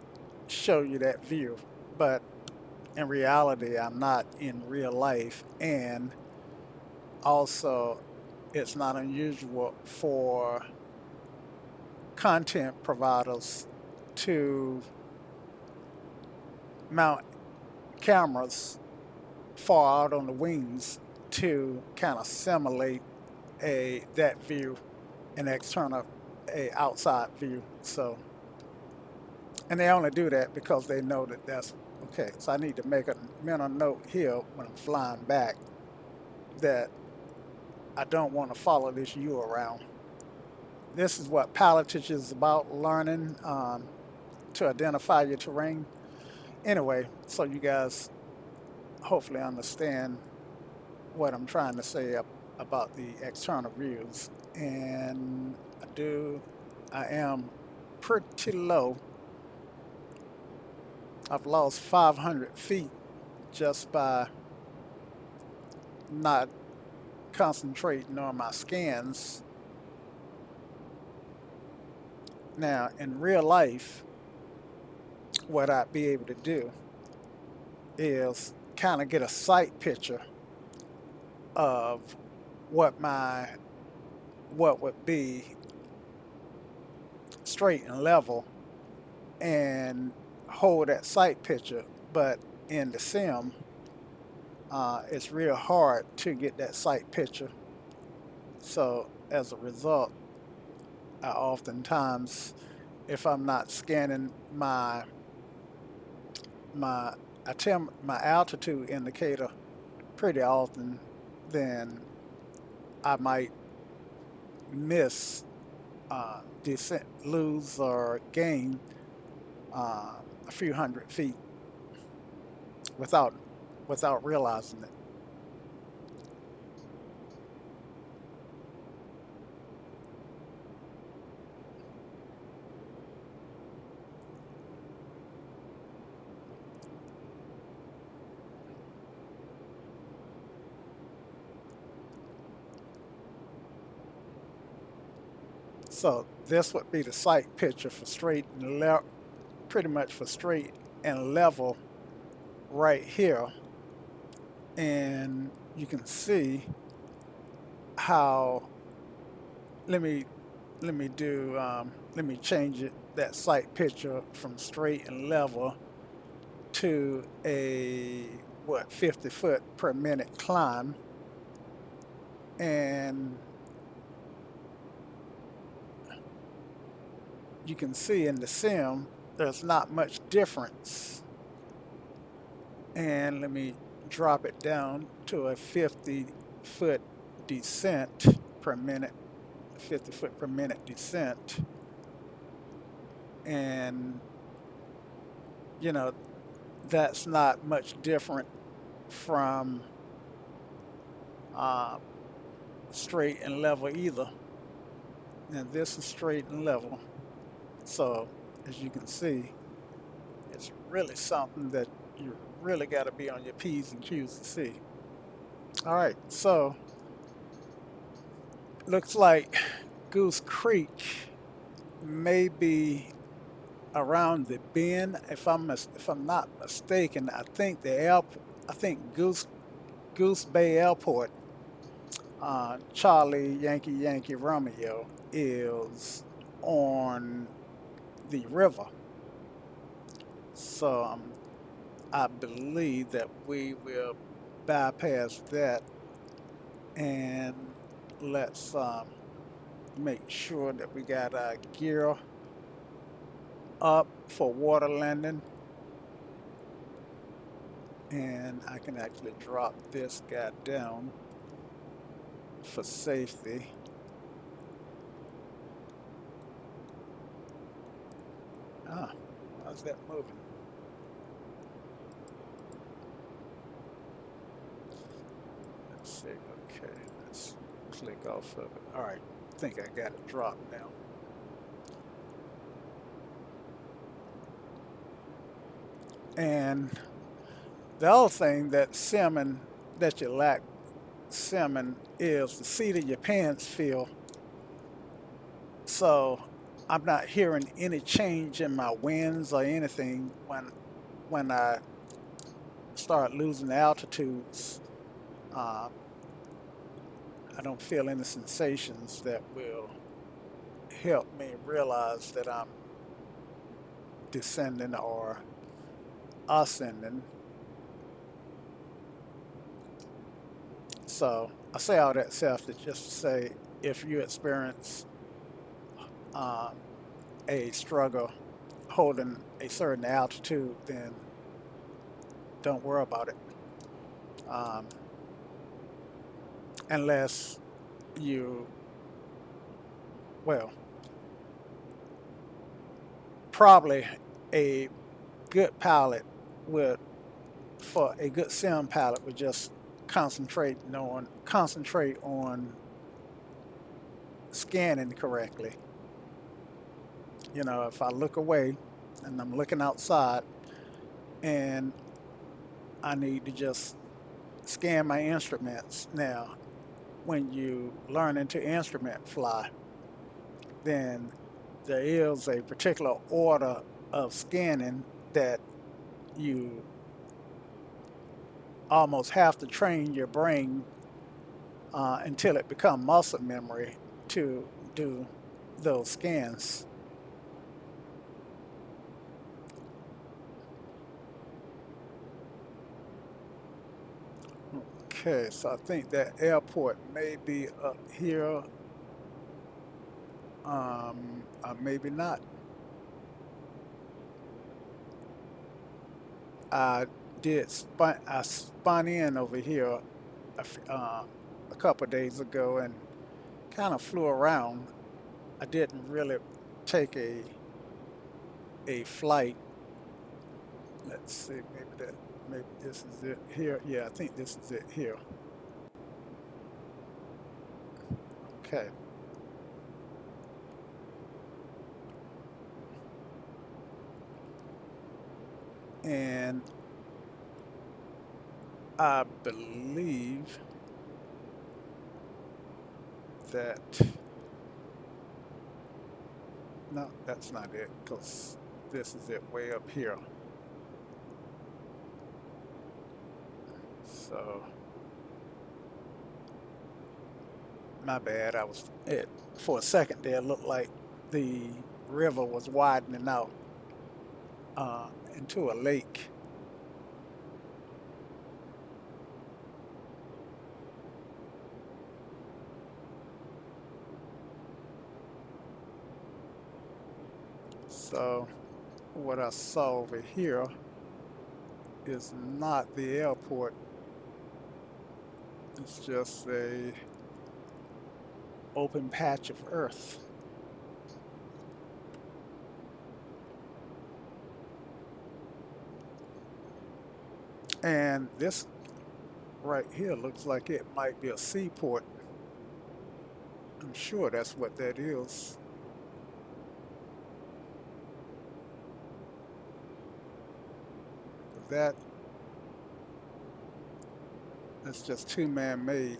show you that view. But in reality, I'm not in real life. And also, it's not unusual for content providers to mount cameras far out on the wings to kind of simulate a that view, an external, a outside view. So, and they only do that because they know that that's okay. So I need to make a mental note here when I'm flying back that I don't want to follow this U around. This is what pilotage is about, learning to identify your terrain. Anyway, so you guys hopefully understand what I'm trying to say about the external views. And I am pretty low. I've lost 500 feet just by not concentrating on my scans. Now, in real life, what I'd be able to do is kind of get a sight picture of what my what would be straight and level and hold that sight picture. But in the sim, it's real hard to get that sight picture. So as a result, I oftentimes, if I'm not scanning my my altitude indicator pretty often, then I might miss descent, lose or gain a few hundred feet without realizing it. So this would be the sight picture for straight and pretty much for straight and level right here, and you can see how. Let me let me change it that sight picture from straight and level to a what 50 foot per minute climb, and you can see in the sim there's not much difference. And let me drop it down to a 50 foot descent per minute, 50 foot per minute descent. And, you know, that's not much different from uh, straight and level either. And this is straight and level. So, as you can see, it's really something that you really got to be on your P's and Q's to see. All right, so looks like Goose Creek may be around the bend. If I'm not mistaken, I think Goose Bay Airport, Charlie Yankee Romeo is on the river. So I believe that we will bypass that and Let's make sure that we got our gear up for water landing. And I can actually drop this guy down for safety. Ah, how's that moving? Let's see. Okay, let's click off of it. All right, I think I got it dropped now. And the other thing that salmon that you lack salmon is the seat of your pants feel. So I'm not hearing any change in my winds or anything when I start losing altitudes. Uh, I don't feel any sensations that will help me realize that I'm descending or ascending. So I say all that stuff to just say if you experience um, a struggle holding a certain altitude, then don't worry about it. Um, unless you, well, probably a good pilot would, for a good sim pilot, would just concentrate on scanning correctly. You know, if I look away and I'm looking outside and I need to just scan my instruments. Now, when you learn into instrument fly, then there is a particular order of scanning that you almost have to train your brain until it becomes muscle memory to do those scans. Okay, so I think that airport may be up here, maybe not. I I spun in over here a couple of days ago and kind of flew around. I didn't really take a flight. Let's see, maybe this is it here. Yeah, I think this is it here. Okay. And I believe that, no, that's not it, because this is it way up here. So my bad. I was it for a second there. It looked like the river was widening out into a lake. So what I saw over here is not the airport. It's just a open patch of earth. And this right here looks like it might be a seaport. I'm sure that's what that is. That that's just too man-made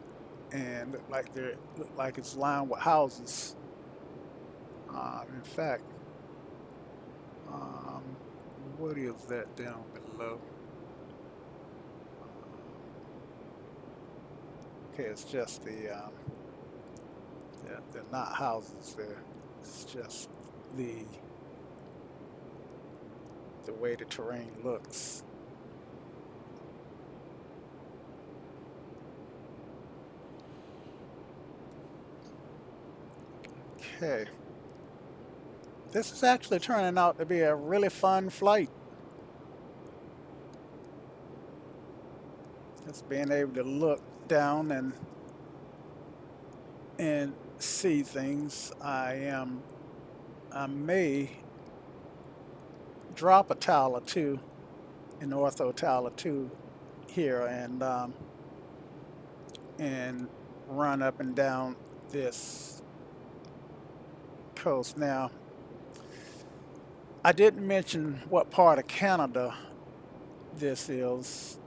and look like it's lined with houses. In fact, um, what is that down below? Okay, it's just they're not houses there. It's just the the way the terrain looks. Okay. This is actually turning out to be a really fun flight. Just being able to look down and see things. I may drop a towel or two, an ortho towel or two here, and run up and down this coast. Now, I didn't mention what part of Canada this is.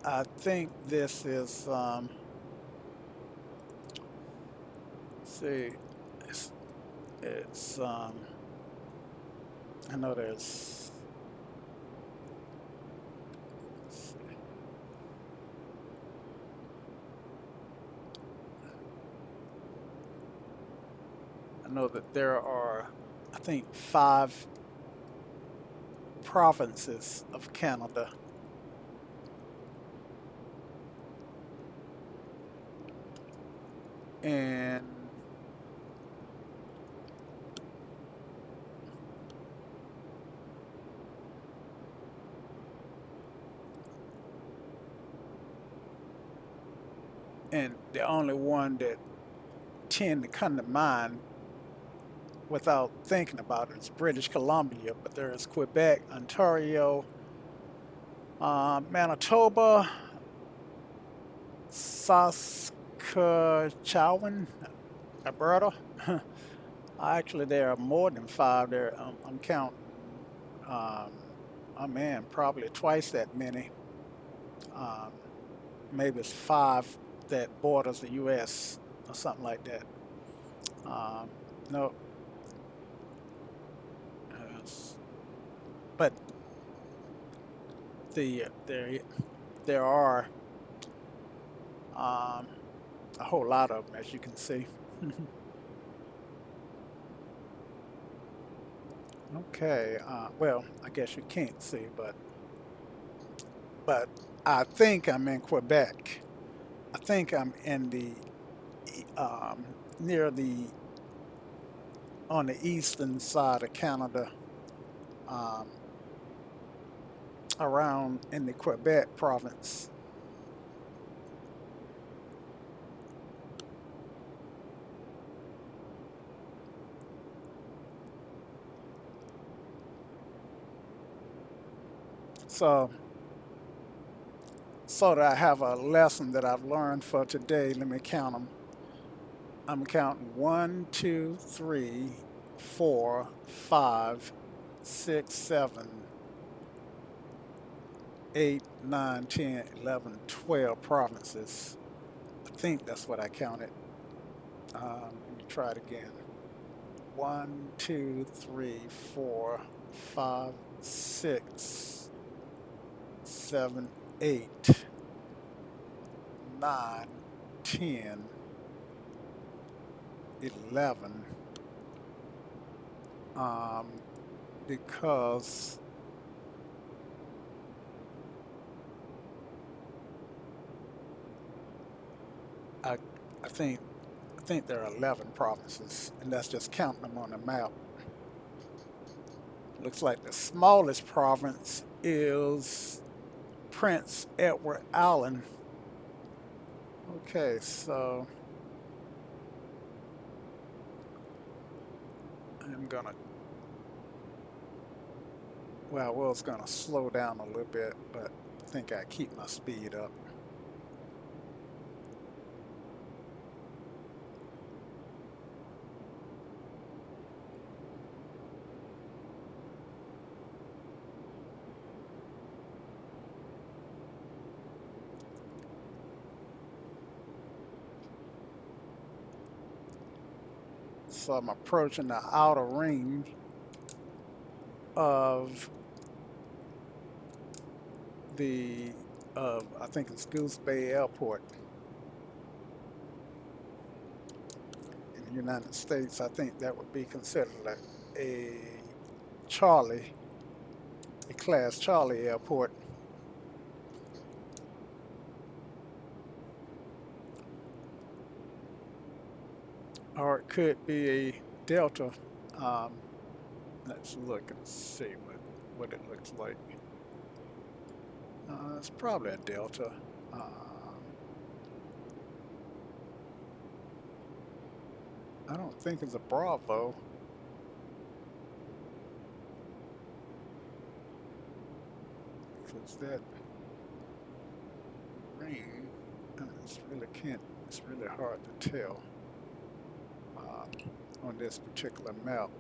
I think this is, see, it's, it's I know there's, I know that there are, I think, 5 provinces of Canada. And the only one that tend to come to mind without thinking about it is British Columbia, but there is Quebec, Ontario, Manitoba, Saskatchewan, Alberta. Actually, there are more than 5 there. I'm counting. Um, oh man, probably twice that many. Um, Maybe it's 5 that borders the U.S. or something like that. Um, no, it's- but there are um, a whole lot of them, as you can see. Okay. Well, I guess you can't see, but I think I'm in Quebec. I think I'm in the near the on the eastern side of Canada, um, around in the Quebec province. So, so that I have a lesson that I've learned for today. Let me count them. I'm counting 1, 2, 3, 4, 5, 6, 7, 8, 9, 10, 11, 12 provinces. I think that's what I counted. Let me try it again. 1, 2, 3, 4, 5, 6, 7, 8, 9, 10, 11. Um, because I I think I think there are 11 provinces, and that's just counting them on the map. Looks like the smallest province is Prince Edward Island. Okay, so I'm gonna, well, I was gonna slow down a little bit, but I think I keep my speed up. So I'm approaching the outer ring of the I think it's Goose Bay Airport in the United States. I think that would be considered like a Charlie, a class Charlie airport. or it could be a delta. Um, let's look and see what it looks like. It's probably a delta. I don't think it's a Bravo because that ring, it's really can't. It's really hard to tell um, on this particular map.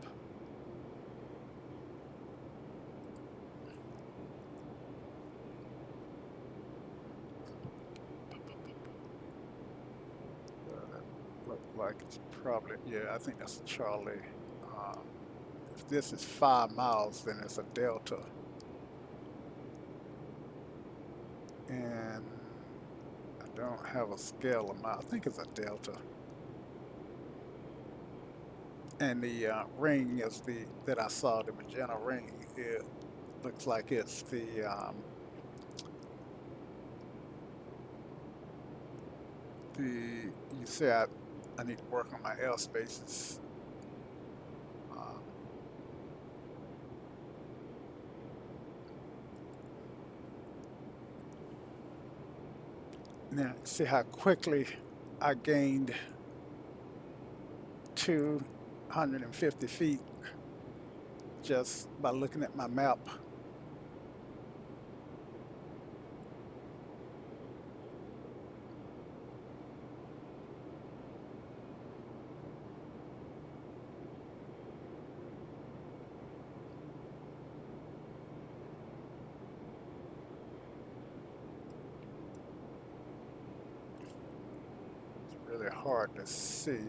That look like it's probably yeah. I think that's a Charlie. Um, if this is 5 miles, then it's a delta, and I don't have a scale amount. I think it's a delta, and the ring is the that I saw the magenta ring. It looks like it's the you say I need to work on my airspaces. Um, Now, see how quickly I gained 250 feet just by looking at my map. It's really hard to see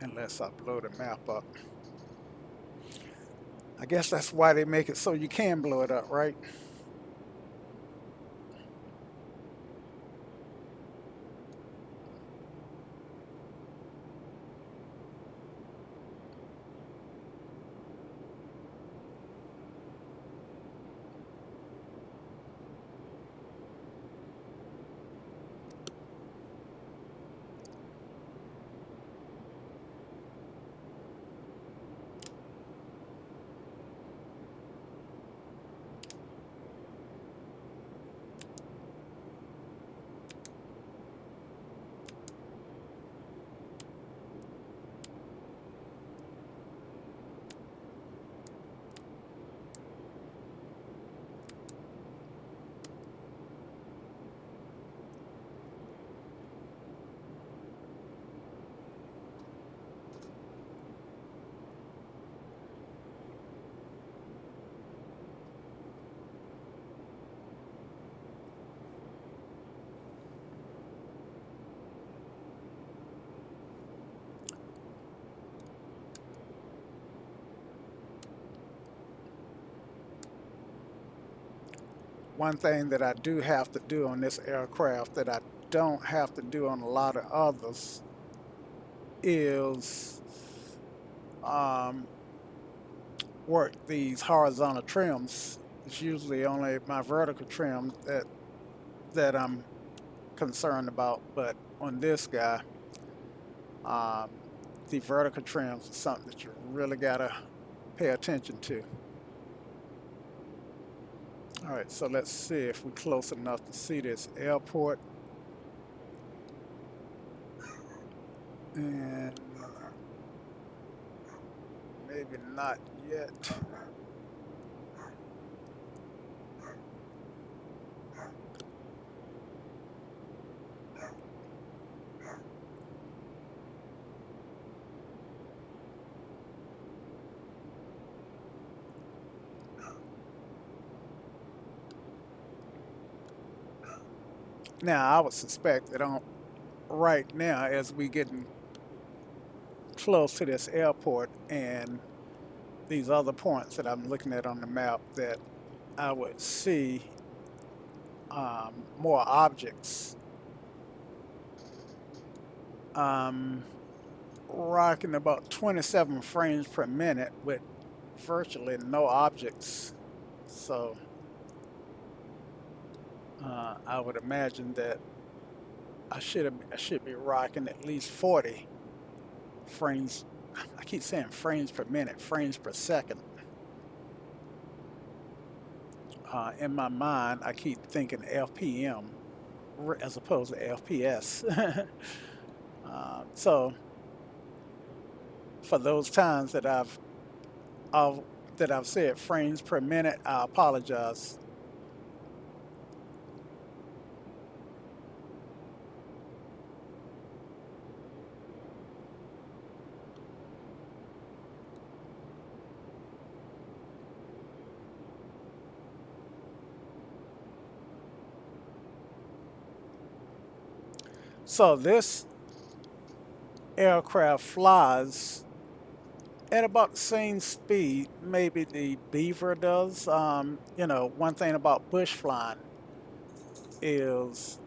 unless I blow the map up. I guess that's why they make it so you can blow it up, right? One thing that I do have to do on this aircraft that I don't have to do on a lot of others is um, work these horizontal trims. It's usually only my vertical trim that I'm concerned about, but on this guy, um, the vertical trims is something that you really gotta pay attention to. All right, so let's see if we're close enough to see this airport. And maybe not yet. Now, I would suspect that on right now, as we getting close to this airport and these other points that I'm looking at on the map, that I would see more objects. Rocking about 27 frames per minute with virtually no objects. So I would imagine that I should be rocking at least 40 frames. I keep saying frames per minute, frames per second. In my mind, I keep thinking FPM as opposed to FPS. So for those times I've that I've said frames per minute, I apologize. So this aircraft flies at about the same speed maybe the Beaver does. One thing about bush flying is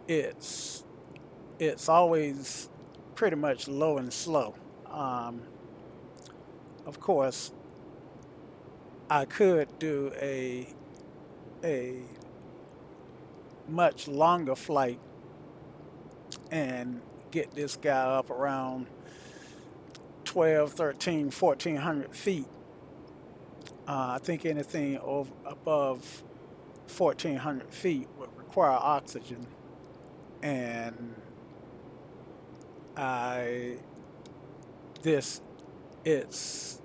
it's it's always pretty much low and slow. Um, of course, I could do a much longer flight and get this guy up around 12, 13, 1400 feet. I think anything over above 1400 feet would require oxygen, and I this it's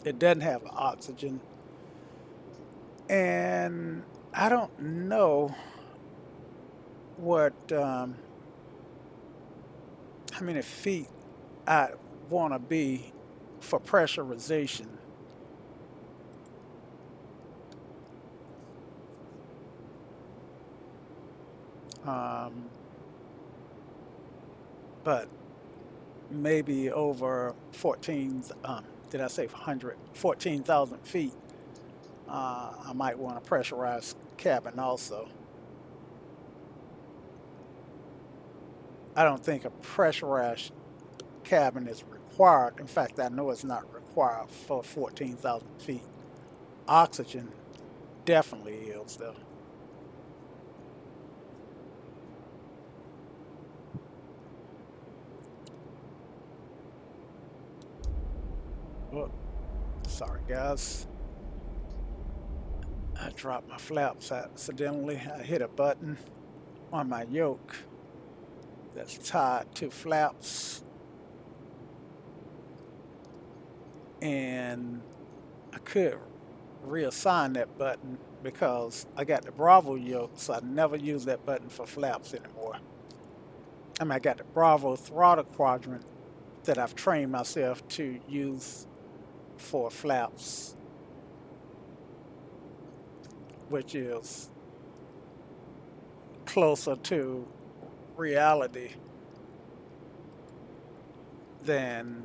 it doesn't have oxygen, and I don't know what how many feet I want to be for pressurization. Um, but maybe over 14, did I say 100, 14,000 feet, I might want a pressurized cabin also. I don't think a pressurized cabin is required. In fact, I know it's not required for 14,000 feet. Oxygen definitely is, though. Oh, sorry, guys. I dropped my flaps accidentally. I hit a button on my yoke that's tied to flaps, and I could reassign that button because I got the Bravo yoke, so I never use that button for flaps anymore. I mean, I got the Bravo throttle quadrant that I've trained myself to use for flaps, which is closer to reality than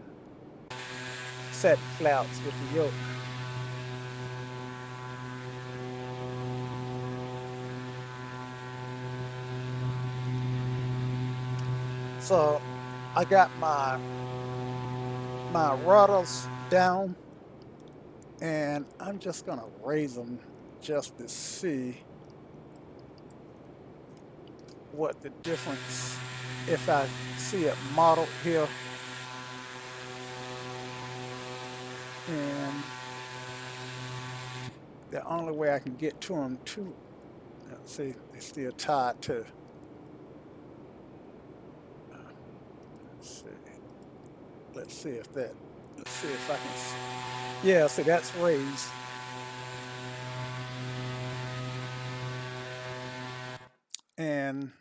setting flaps with the yoke. So I got my rudders down, and I'm just gonna raise them just to see what the difference, if I see it modeled here. And the only way I can get to them too, let's see, they're still tied to, let's see, let's see if that, let's see if I can, yeah, see that's raised. And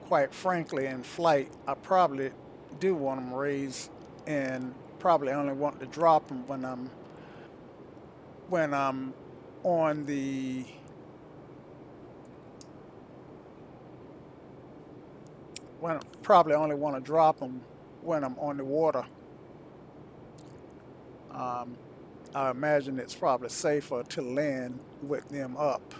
quite frankly, in flight, I probably do want them raised, and probably only want to drop them when I'm on the when probably only want to drop them when I'm on the water. Um, I imagine it's probably safer to land with them up.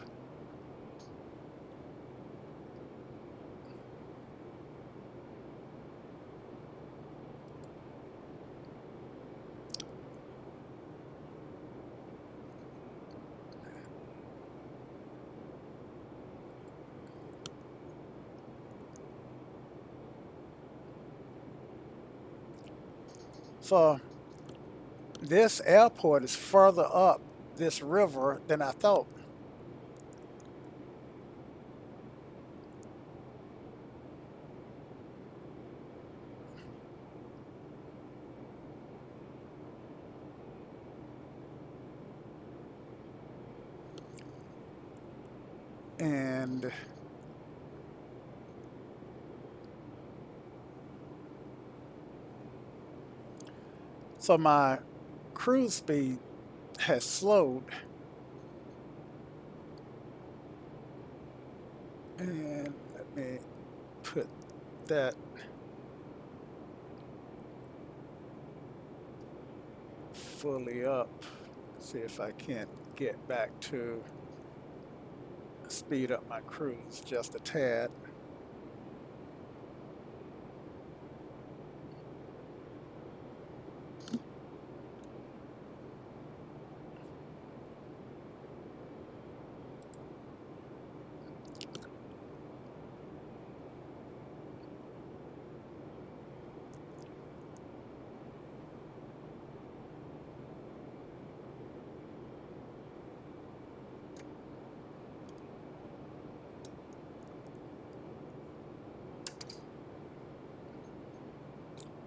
So this airport is further up this river than I thought. And so my cruise speed has slowed. And let me put that fully up. See if I can't get back to speed up my cruise just a tad.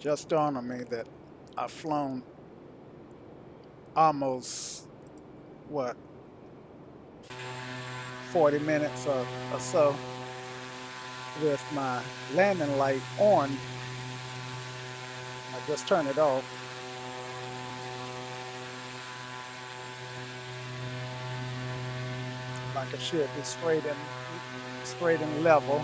Just dawned on me that I've flown almost, what, 40 minutes or so with my landing light on. I just turned it off. Like it should be straight and level.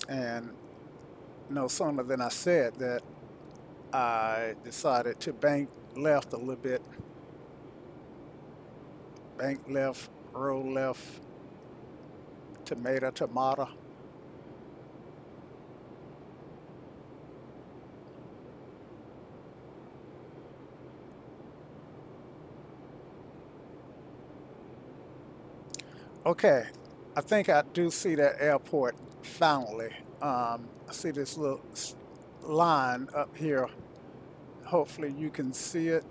And no sooner than I said that, I decided to bank left a little bit. Bank left, roll left, tomato. Okay, I think I do see that airport finally. I see this little line up here. Hopefully you can see it,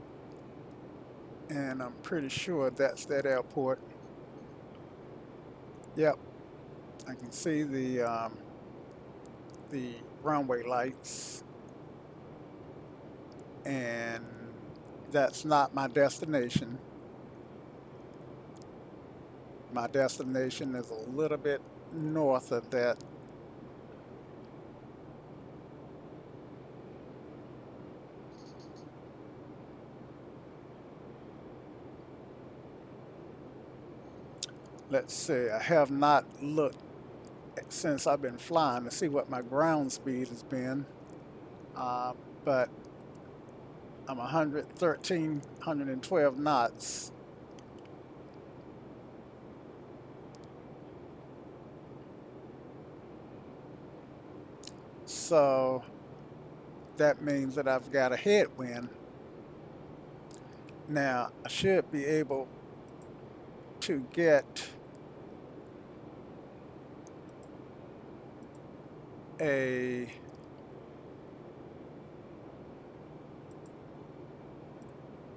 and I'm pretty sure that's that airport. Yep, I can see the runway lights, and that's not my destination. My destination is a little bit north of that. Let's see, I have not looked since I've been flying to see what my ground speed has been, uh, but I'm 113, 112 knots. So that means that I've got a headwind. Now, I should be able to get a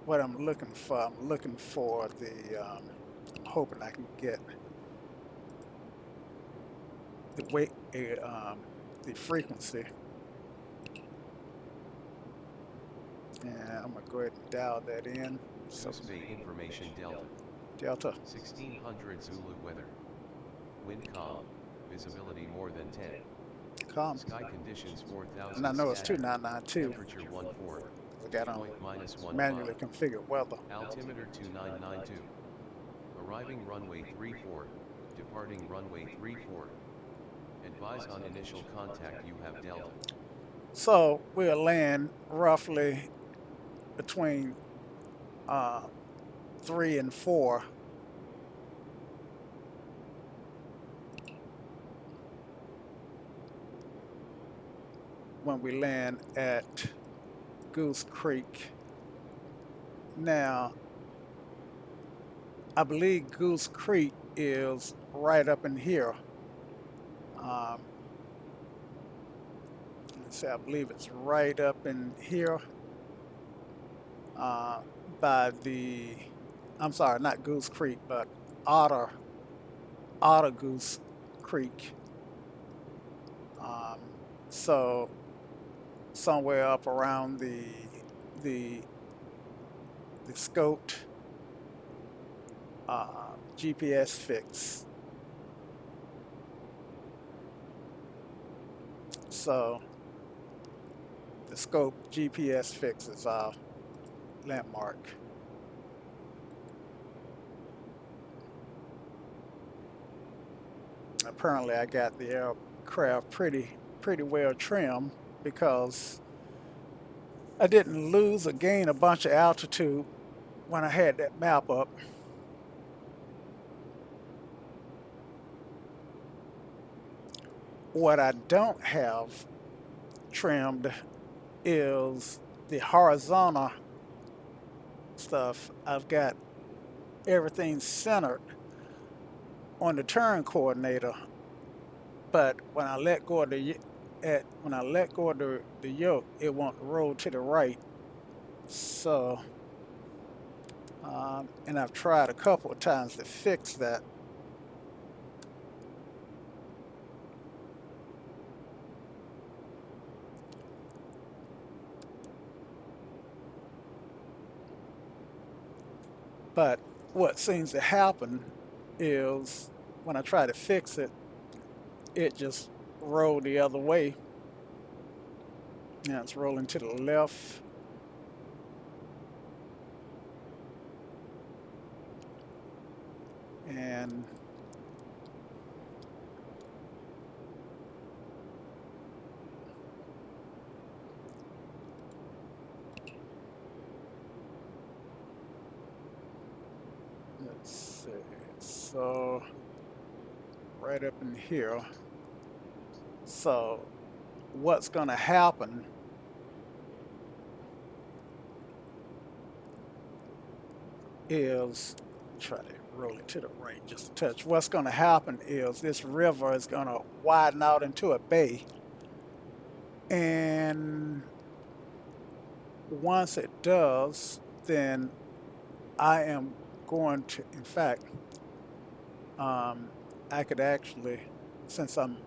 what I'm looking for. I'm looking for I'm hoping I can get the weight, the frequency. And I'm gonna go ahead and dial that in. So, Zeus Bay Information Delta. Delta. 1600 Zulu weather. Wind calm. Visibility more than 10. Calm. Sky conditions 4000. And I know it's static. 2992. Temperature 14. I got on -1 manually mile. configured weather. Altimeter 2992. Arriving runway 34. Departing runway 34. Advise on initial contact you have Delta. So we'll land roughly between uh, 3 and 4. When we land at Goose Creek. Now, I believe Goose Creek is right up in here. Um, let's see, I believe it's right up in here uh, by the, I'm sorry, not Goose Creek, but Otter, Otter-Goose Creek. Um, so somewhere up around the the scoped GPS fix. So the scope GPS fix is our landmark. Apparently, I got the aircraft pretty well trimmed because I didn't lose or gain a bunch of altitude when I had that map up. What I don't have trimmed is the horizontal stuff. I've got everything centered on the turn coordinator, but when I let go of when I let go of the yoke, it won't roll to the right. So, and I've tried a couple of times to fix that. But what seems to happen is when I try to fix it, it just rolled the other way. Now it's rolling to the left. And let's see. So right up in here. So what's going to happen is try to roll it to the right just a touch. What's going to happen is this river is going to widen out into a bay, and once it does, then I am going to, in fact, um, I could actually, since I'm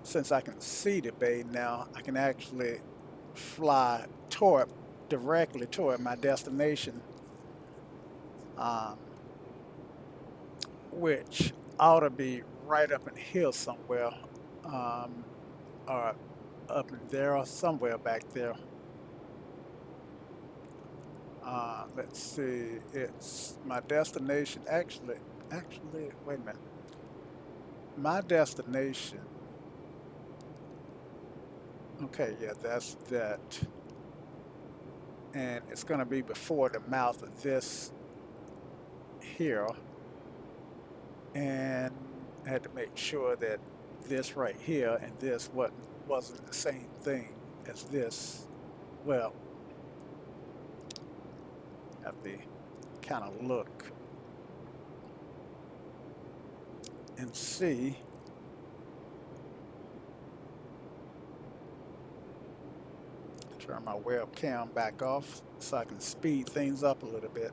since I can see the bay now, I can actually fly toward directly toward my destination, um, which ought to be right up in here somewhere, um, or up in there, or somewhere back there. Let's see. It's my destination. Actually, wait a minute. My destination. Okay, yeah, that's that. And it's going to be before the mouth of this here. And I had to make sure that this right here and this wasn't the same thing as this. Well, I have to kind of look and see. Turn my webcam back off so I can speed things up a little bit.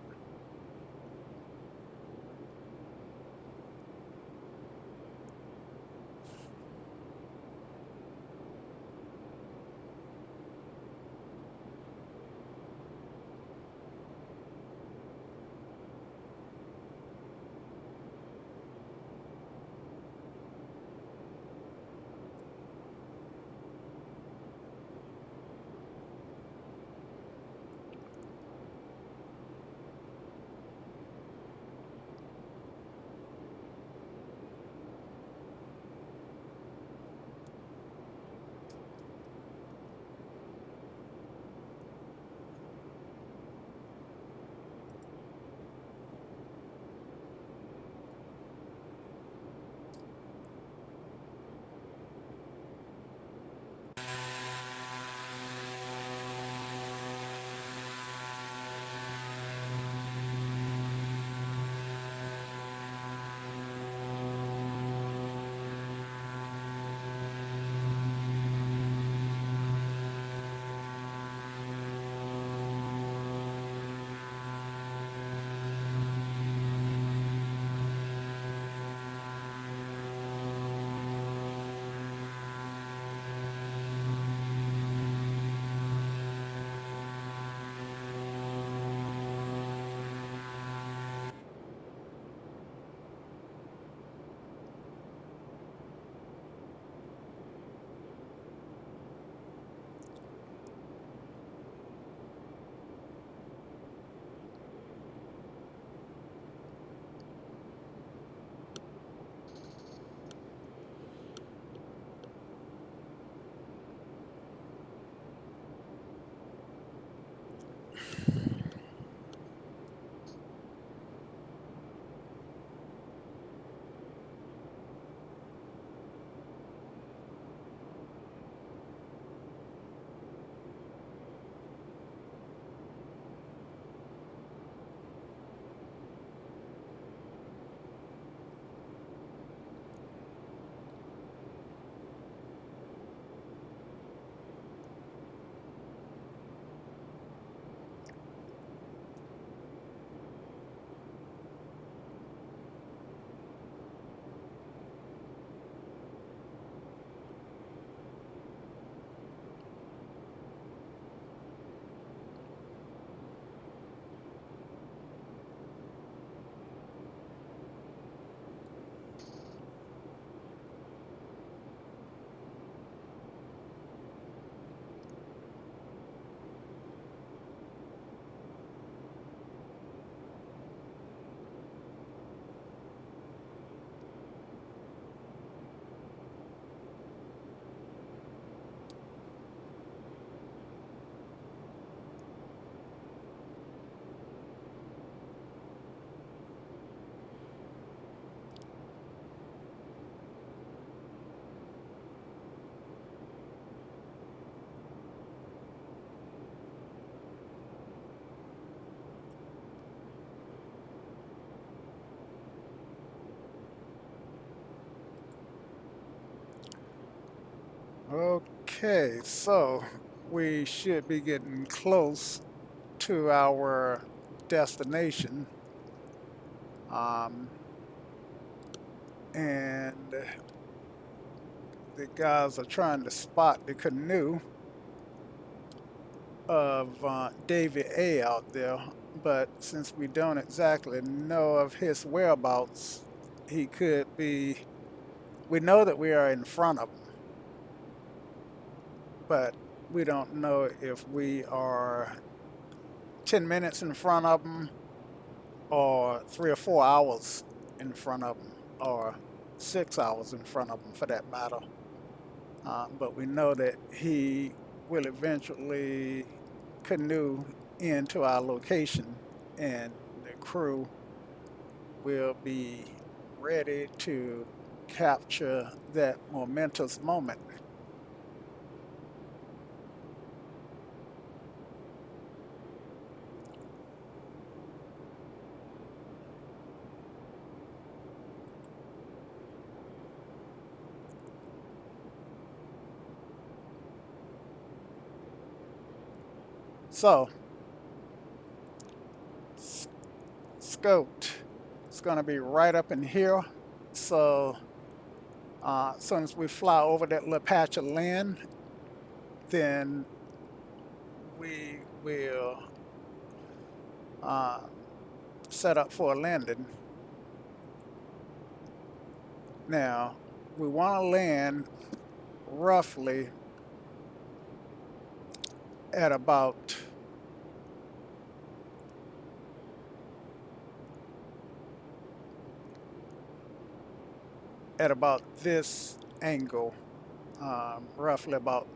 Okay, so we should be getting close to our destination. Um, and the guys are trying to spot the canoe of David A out there. But since we don't exactly know of his whereabouts, he could be. We know that we are in front of him, but we don't know if we are 10 minutes in front of him or 3 or 4 hours in front of him or 6 hours in front of him for that matter. But we know that he will eventually canoe into our location and the crew will be ready to capture that momentous moment. So, scoped. It's going to be right up in here. So, as soon as we fly over that little patch of land, then we will uh, set up for a landing. Now, we want to land roughly at about this angle, roughly about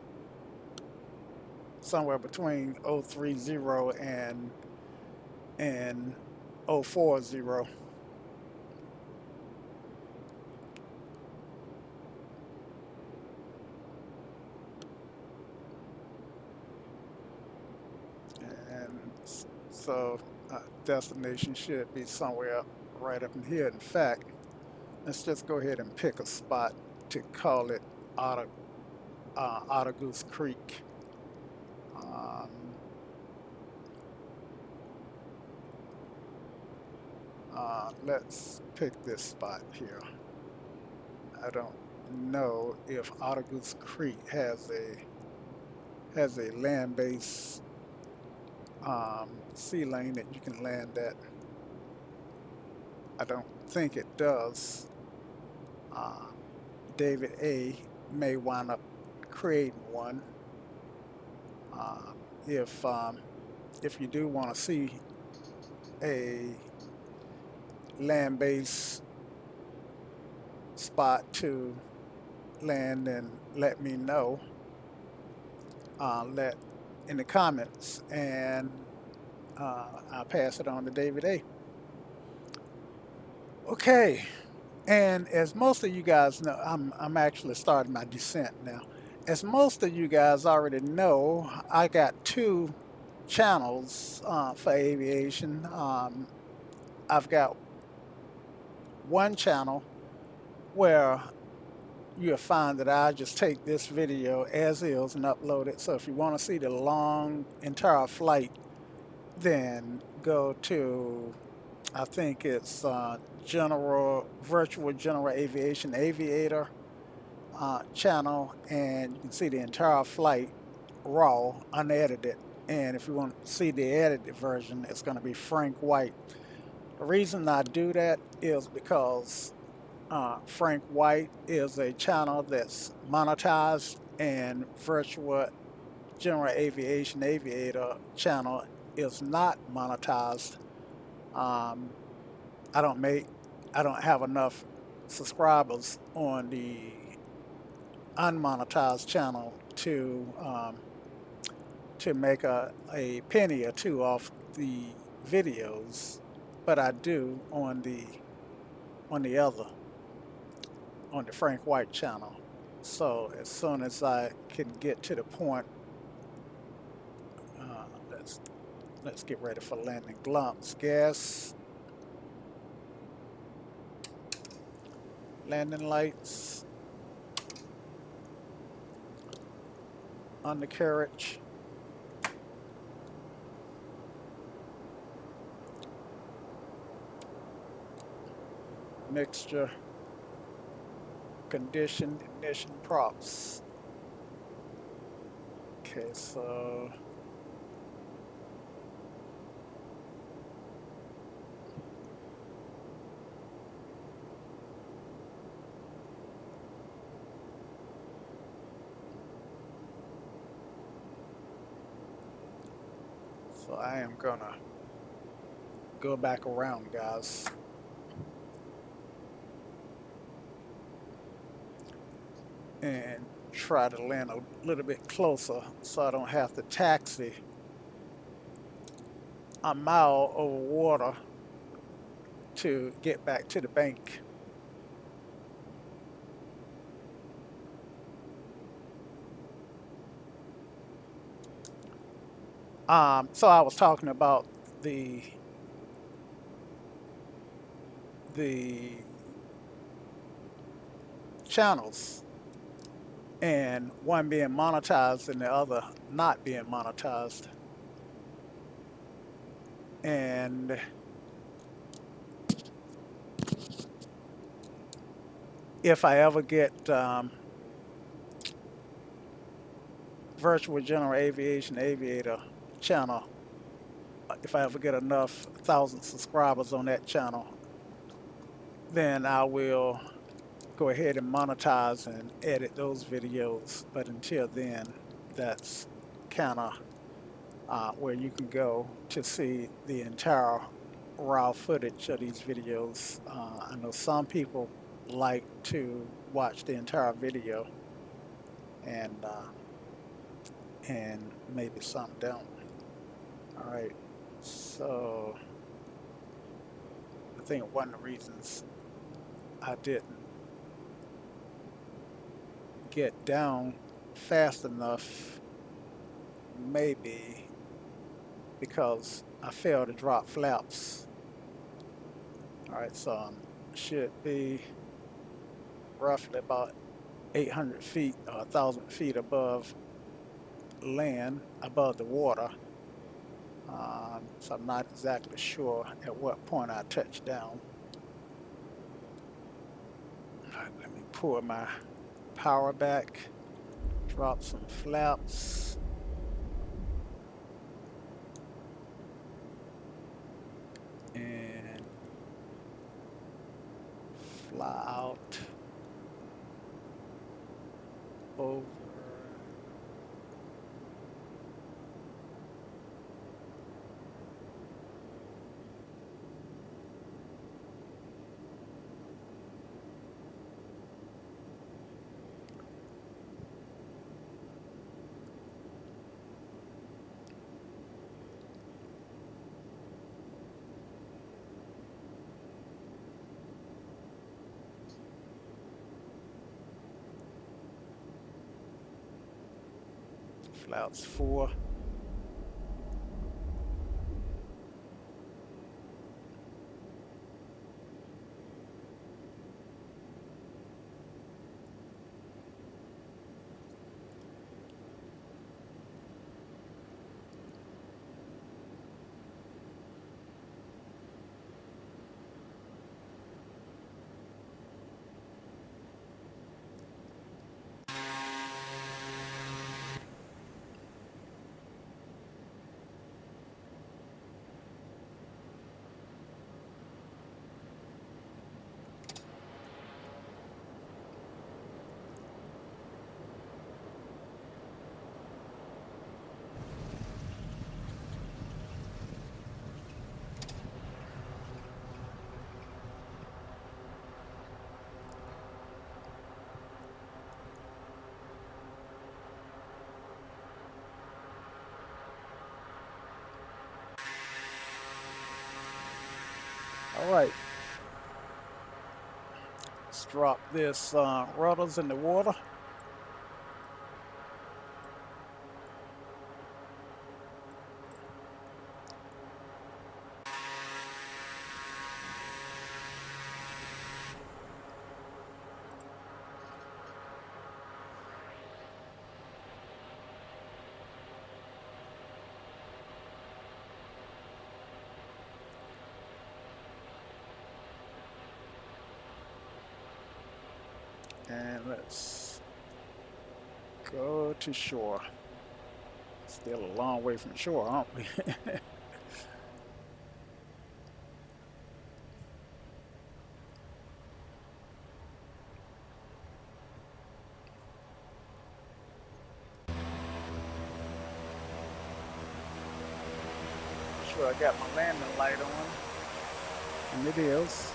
somewhere between 030 and 040. And so destination should be somewhere right up in here. In fact, let's just go ahead and pick a spot to call it Otter, Otter-Goose Creek. Um, let's pick this spot here. I don't know if Otter-Goose Creek has a land-based sea lane that you can land at. I don't think it does. Uh, David A may wind up creating one. Uh, if if you do want to see a land-based spot to land, then let me know. Let in the comments, and I'll pass it on to David A. Okay, and as most of you guys know, I'm actually starting my descent now. As most of you guys already know, I got two channels for aviation. I've got one channel where you'll find that I just take this video as is and upload it. So if you want to see the long entire flight, then go to, I think it's virtual general aviation aviator channel, and you can see the entire flight raw, unedited. And if you want to see the edited version, it's going to be Frank White. The reason I do that is because Frank White is a channel that's monetized, and Virtual General Aviation Aviator channel is not monetized. Um, I don't make, I don't have enough subscribers on the unmonetized channel to make a penny or two off the videos, but I do on the other on the Frank White channel. So as soon as I can get to the point, uh, let's let's get ready for landing. Glumps, gas, landing lights. undercarriage. Mixture, condition, ignition, props. Okay, so I am gonna go back around, guys, and try to land a little bit closer so I don't have to taxi a mile over water to get back to the bank. So I was talking about the the channels, and one being monetized and the other not being monetized. And if I ever get Virtual General Aviation Aviator channel, if I ever get enough 1,000 subscribers on that channel, then I will go ahead and monetize and edit those videos. But until then, that's kind of where you can go to see the entire raw footage of these videos. I know some people like to watch the entire video, and and maybe some don't. All right, so I think one of the reasons I didn't get down fast enough maybe because I failed to drop flaps. All right, so should be roughly about 800 feet or 1,000 feet above land, above the water. So I'm not exactly sure at what point I touch down. All right, let me pull my power back, drop some flaps, and fly out over. Flaps 4. All right, let's drop this rudders in the water. let's go to shore. Still a long way from shore, aren't we? Sure, I got my landing light on, and it is.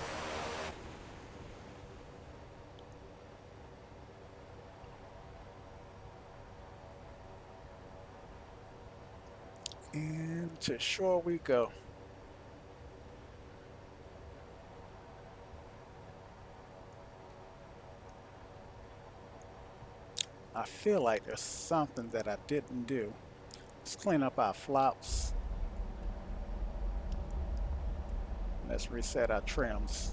And to shore we go. I feel like there's something that I didn't do. Let's clean up our flops. Let's reset our trims.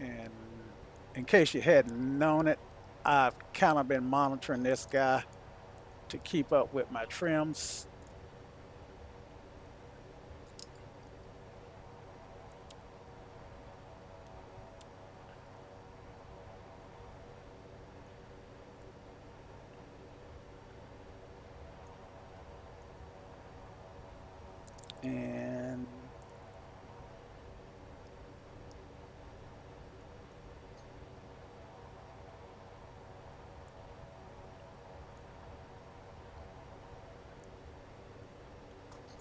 And in case you hadn't known it, I've kind of been monitoring this guy to keep up with my trims. And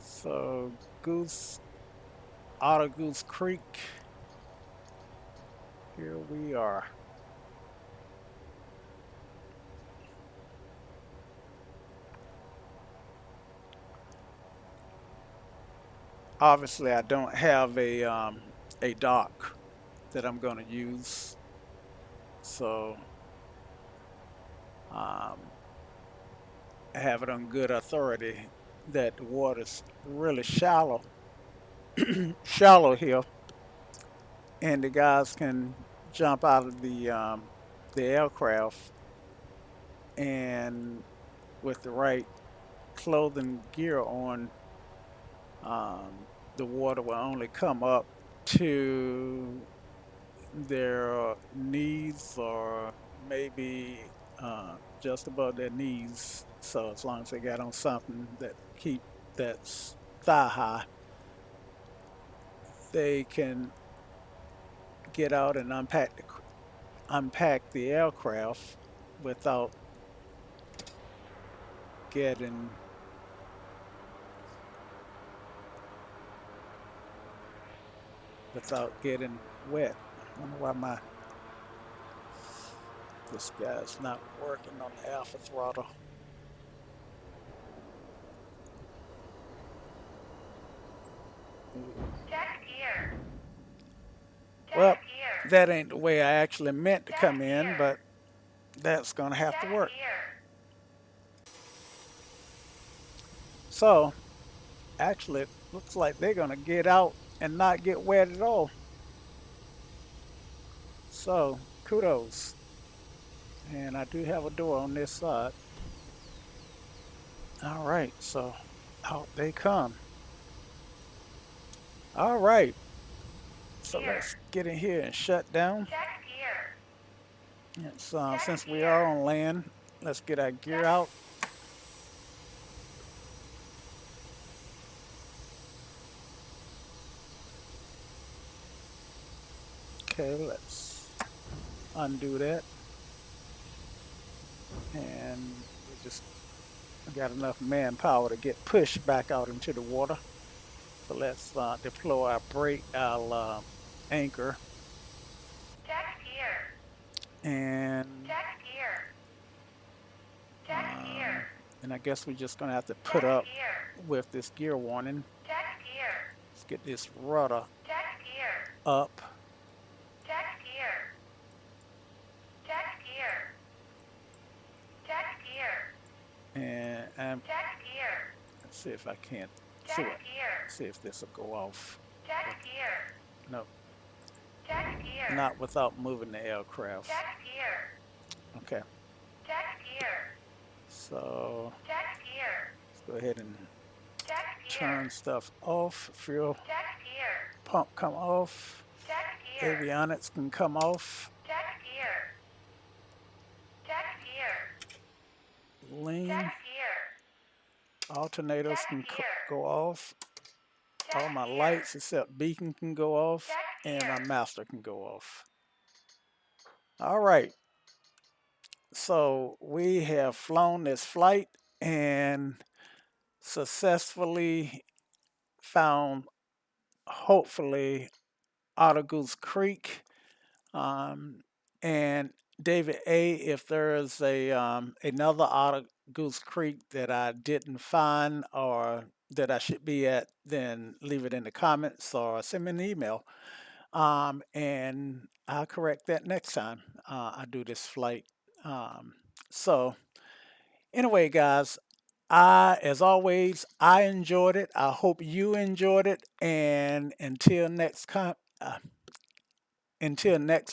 so Otter-Goose Creek, here we are. Obviously, I don't have a dock that I'm going to use, so um, I have it on good authority that the water's really shallow, shallow here, and the guys can jump out of the aircraft, and with the right clothing gear on, the water will only come up to their knees or maybe just above their knees. So as long as they got on something that keep that's thigh high, they can get out and unpack the aircraft without getting wet. I wonder why this guy's not working on the alpha throttle. Check gear. Well, Check gear. that ain't the way I actually meant to Check come in, gear. but that's gonna have to Check work. gear. So, actually, it looks like they're gonna get out and not get wet at all. So, kudos. And I do have a door on this side. All right, so out they come. All right, so Gear. let's get in here and shut down. Check gear. It's, since we are on land, let's get our gear out. Okay, let's undo that. And we just got enough manpower to get pushed back out into the water. So let's deploy our anchor, Check gear. and Check gear. Check gear. and I guess we're just gonna have to put Check up gear. with this gear warning. Check gear. Let's get this rudder Check gear. up. Check gear. Check gear. Check gear. And Check gear. let's see if I can't Check gear. see if this will go off. Check gear. No, Check gear. not without moving the aircraft. Check gear. Okay, Check gear. so Check gear. let's go ahead and Check gear. turn stuff off. Fuel Check gear. pump come off. Check gear. Avionics can come off. Check gear. Lean. Check gear. Alternators Check can gear. go off. Check All my gear. lights except beacon can go off. Check And gear. my master can go off. All right. So we have flown this flight and successfully found, hopefully, Otter-Goose Creek. Um, and David A., if there is another Otter-Goose Creek that I didn't find or that I should be at, then leave it in the comments or send me an email. And I'll correct that next time I do this flight. So anyway, guys, as always, I enjoyed it. I hope you enjoyed it. And until next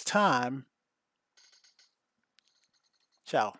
time, ciao.